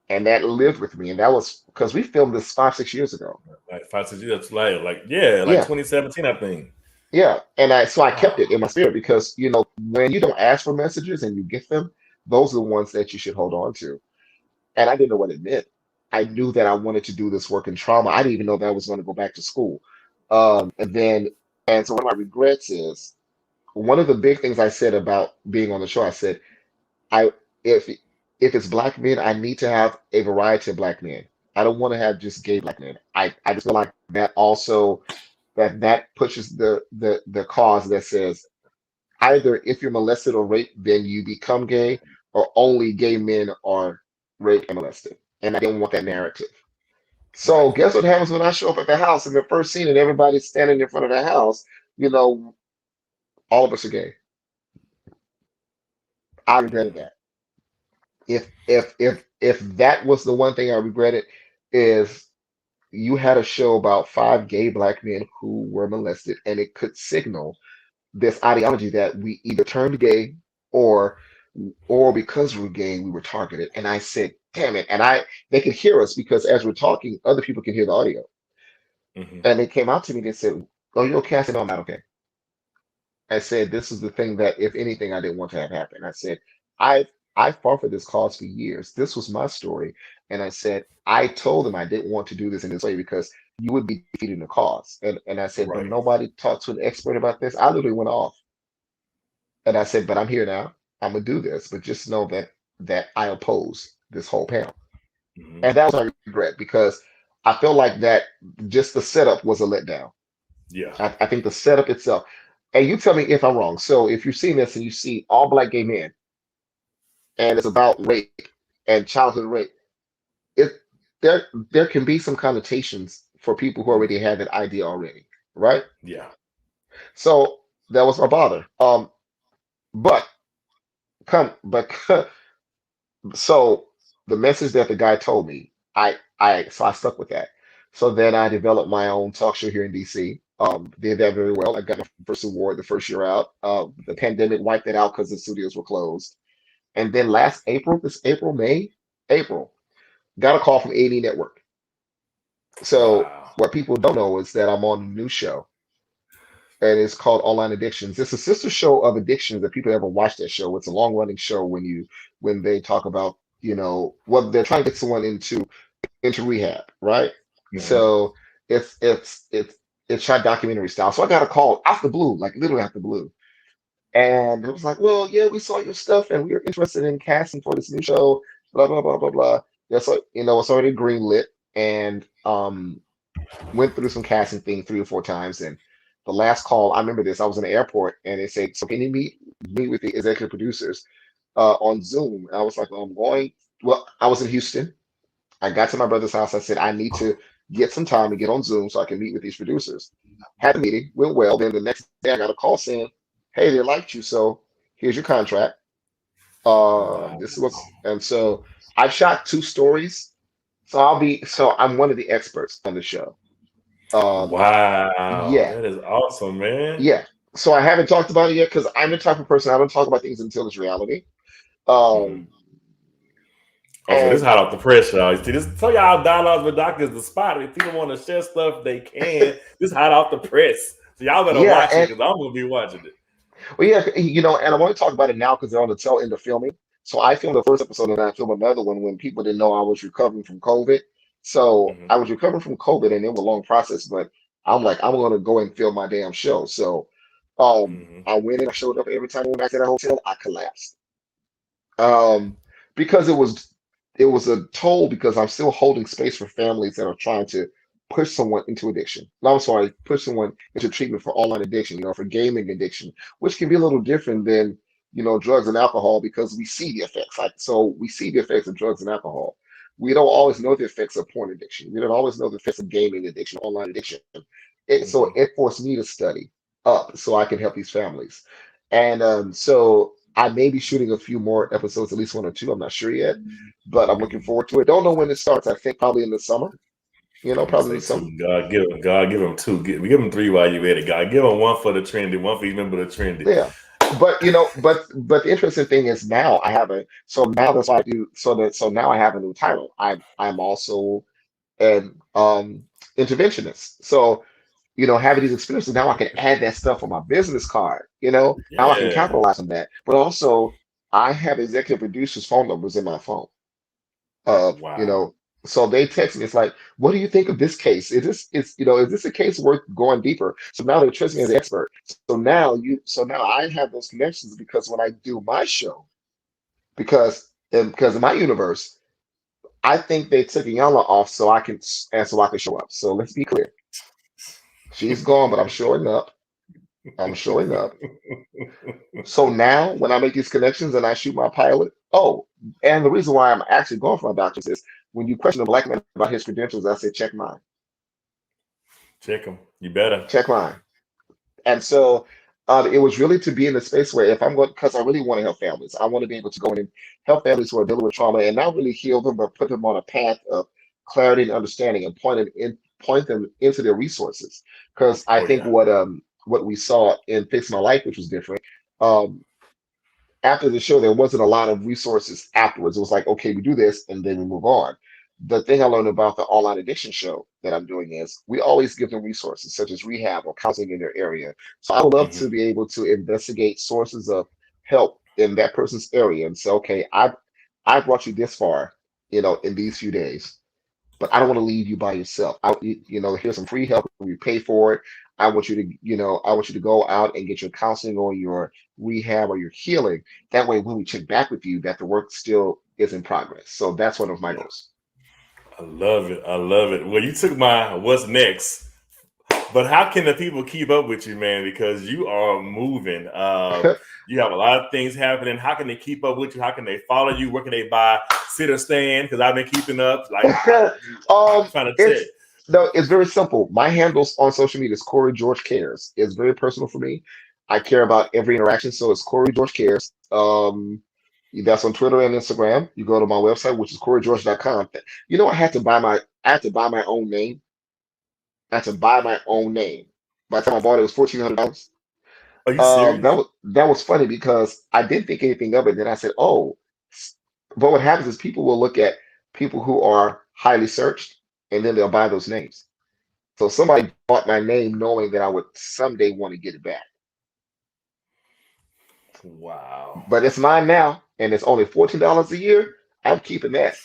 And that lived with me. And that was because we filmed this 5, 6 years ago. Like 5, 6 years, that's like yeah, like Yeah. 2017, I think. Yeah, and so I kept it Oh. in my spirit because when you don't ask for messages and you get them, those are the ones that you should hold on to. And I didn't know what it meant. I knew that I wanted to do this work in trauma. I didn't even know that I was going to go back to school. And then, and so one of my regrets is one of the big things I said about being on the show. I said, I if it's black men, I need to have a variety of black men. I don't want to have just gay black men. I just feel like that also that pushes the cause that says either if you're molested or raped, then you become gay, or only gay men are raped and molested. And I didn't want that narrative. Right. So guess what happens when I show up at the house in the first scene and everybody's standing in front of the house? You know, all of us are gay. I regretted Hmm. that. If that was the one thing I regretted, is you had a show about 5 gay black men who were molested, and it could signal this ideology that we either turned gay or because we're gay we were targeted. And I said, damn it. And they could hear us because as we're talking, other people can hear the audio. Hmm. And they came out to me, they said, oh, you okay? I said, no, I'm not okay. I said, this is the thing that if anything I didn't want to have happen. I said, I fought for this cause for years. This was my story. And I said, I told them I didn't want to do this in this way because you would be defeating the cause. And I said, but Right. nobody talked to an expert about this. I literally went off. And I said, but I'm here now. I'm gonna do this. But just know that I oppose this whole panel. Hmm. And that was my regret because I feel like that just the setup was a letdown. Yeah. I think the setup itself. And you tell me if I'm wrong. So if you're seeing this and you see all black gay men and it's about rape and childhood rape, it there can be some connotations for people who already Hmm. have that idea already, right? Yeah. So that was my bother. But but so the message that the guy told me, I stuck with that. So then I developed my own talk show here in DC. Did that very well. I got my first award the first year out. The pandemic wiped it out because the studios were closed. And then last April, this April, May, April, got a call from AD Network. So Wow. what people don't know is that I'm on a new show, and it's called Online Addictions. It's a sister show of Addictions. That people ever watch that show. It's a long running show when they talk about what they're trying to get someone into rehab, right? Hmm. So it's it's shot documentary style. So I got a call out the blue, like literally out the blue. And it was like, well, yeah, we saw your stuff and we are interested in casting for this new show, blah, blah, blah, blah, blah. Yeah, so it's already greenlit. And Um, Went through some casting thing 3 or 4 times, and the last call, I remember this. I was in the airport, and they said, "So can you meet with the executive producers on Zoom?" And I was like, "Well, I'm going." Well, I was in Houston. I got to my brother's house. I said, "I need to get some time to get on Zoom so I can meet with these producers." Had the meeting, went well. Then the next day, I got a call saying, "Hey, they liked you, so here's your contract." Wow. This was, and so I've shot 2 stories. So I'm one of the experts on the show. Um, Wow. yeah, That is awesome, man. yeah. So I haven't talked about it yet because I'm the type of person I don't talk about things until it's reality. Mhm. Um, Oh, so this and hot off the press, y'all. See, this tell y'all dialogues with doctors the spot. If people want to share stuff, they can. This hot off the press. So y'all better yeah, watch it and because I'm gonna be watching it. well, yeah, and I want to talk about it now because they're on the tail end of filming. So I filmed the first episode and I filmed another one when people didn't know I was recovering from COVID. So Hmm. I was recovering from COVID and it was a long process, but I'm like, I'm gonna go and film my damn show. So Hmm. I went in, I showed up every time I went back to that hotel, I collapsed. um, because it was a toll because I'm still holding space for families that are trying to push someone into addiction. No, I'm sorry, push someone into treatment for online addiction, for gaming addiction, which can be a little different than drugs and alcohol because we see the effects. So we see the effects of drugs and alcohol. We don't always know the effects of porn addiction. We don't always know the effects of gaming addiction, online addiction. So Hmm. it forced me to study up so I can help these families. And so I may be shooting a few more episodes, at least 1 or 2. I'm not sure yet, but I'm looking forward to it. Don't know when it starts. I think probably in the summer. I'm gonna Probably in say the summer. two. God give him two. Give him three while you at it. God give him one for the trendy, one for each member of the trendy. Yeah. But the interesting thing is now I have a so now that's why I do so now I have a new title. I'm also an interventionist. So having these experiences now I can add that stuff on my business card. Now I can Yeah. capitalize on that. But also I have executive producers' phone numbers in my phone. Of Wow. so they text me. It's like, what do you think of this case? Is this a case worth going deeper? So now they trust me as an expert. So now I have those connections because when I do my show, because in my universe, I think they took Iyanla off so I can show up. So let's be clear, she's gone, but I'm showing up. I'm showing up. So now when I make these connections and I shoot my pilot, and the reason why I'm actually going for my doctors is when you question a black man about his credentials, I say check mine, Check him. You better. check mine. And so it was really to be in a space where if I'm going, because I really want to help families, I want to be able to go in and help families who are dealing with trauma and not really heal them, but put them on a path of clarity and understanding and point them into their resources. Because I Oh think yeah. what we saw in Fix My Life, which was different. Um, After the show, there wasn't a lot of resources afterwards. It was like, okay, we do this and then we move on. The thing I learned about the online addiction show that I'm doing is we always give them resources such as rehab or counseling in their area. So I would love Hmm. to be able to investigate sources of help in that person's area and say, okay, I brought you this far, in these few days, but I don't want to leave you by yourself. Here's some free help. We pay for it. I want you to go out and get your counseling or your rehab or your healing. That way, when we check back with you, that the work still is in progress. So that's one of my Yeah. goals. I love it. I love it. Well, you took my what's next. But how can the people keep up with you, man? Because you are moving. You have a lot of things happening. How can they keep up with you? How can they follow you? Where can they buy sit or stand? Because I've been keeping up. Like I'm trying to check. It's no, it's very simple. My handles on social media is Corey George Cares. It's very personal for me. I care about every interaction, so it's Corey George Cares. That's on Twitter and Instagram. You go to my website, which is CoreyGeorge.com. I had to buy my own name. I had to buy my own name. By the time I bought it, it was $1,400. Are you serious? That was funny because I didn't think anything of it. Then I said, "Oh," but what happens is people will look at people who are highly searched, and then they'll buy those names. So somebody bought my name knowing that I would someday want to get it back. Wow. But it's mine now, and it's only $14 a year. I'm keeping that.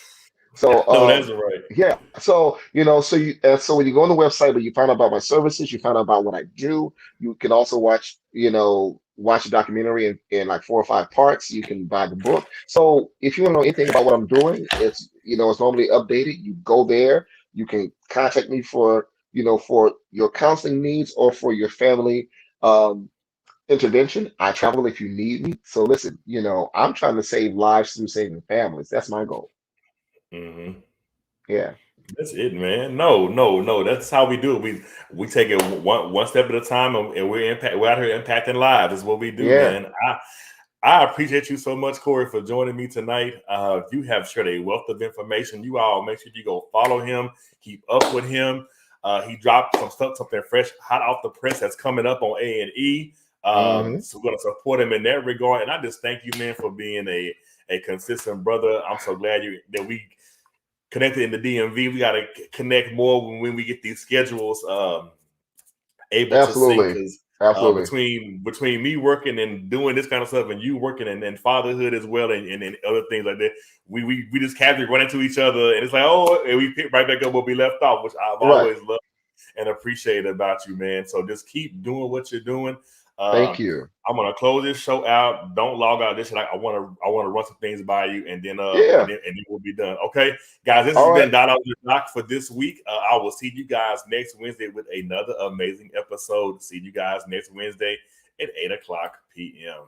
So No, that's right. yeah. So when you go on the website where you find out about my services, you find out about what I do. You can also watch a documentary in like 4 or 5 parts. You can buy the book. So if you want to know anything about what I'm doing, it's normally updated. You go there, You can contact me for, for your counseling needs or for your family um, intervention. I travel if you need me. So listen, I'm trying to save lives through saving families. That's my goal. Hmm. Yeah. That's it, man. No, no, no. That's how we do it. We take it one step at a time, and we're out here impacting lives. That's what we do, Yeah. man. I appreciate you so much, Cory, for joining me tonight. You have shared a wealth of information. You all make sure you go follow him, keep up with him. He dropped some stuff, something fresh, hot off the press that's coming up on A&E. Hmm. So we're gonna support him in that regard. And I just thank you, man, for being a consistent brother. I'm so glad that we connected in the DMV. We got to connect more when we get these schedules able to sync, Absolutely. because Absolutely. between me working and doing this kind of stuff and you working and fatherhood as well, and other things like that, we just casually run into each other, and it's like, oh, and we pick right back up where we left off, which I've Right. always loved and appreciate about you, man. So just keep doing what you're doing. Thank Um, you. I'm gonna close this show out. Don't log out. This shit. I want to run some things by you, and then Yeah. and then we'll be done. Okay, guys. This has All been right. Dot Out the Doc for this week. I will see you guys next Wednesday with another amazing episode. See you guys next Wednesday at 8:00 p.m.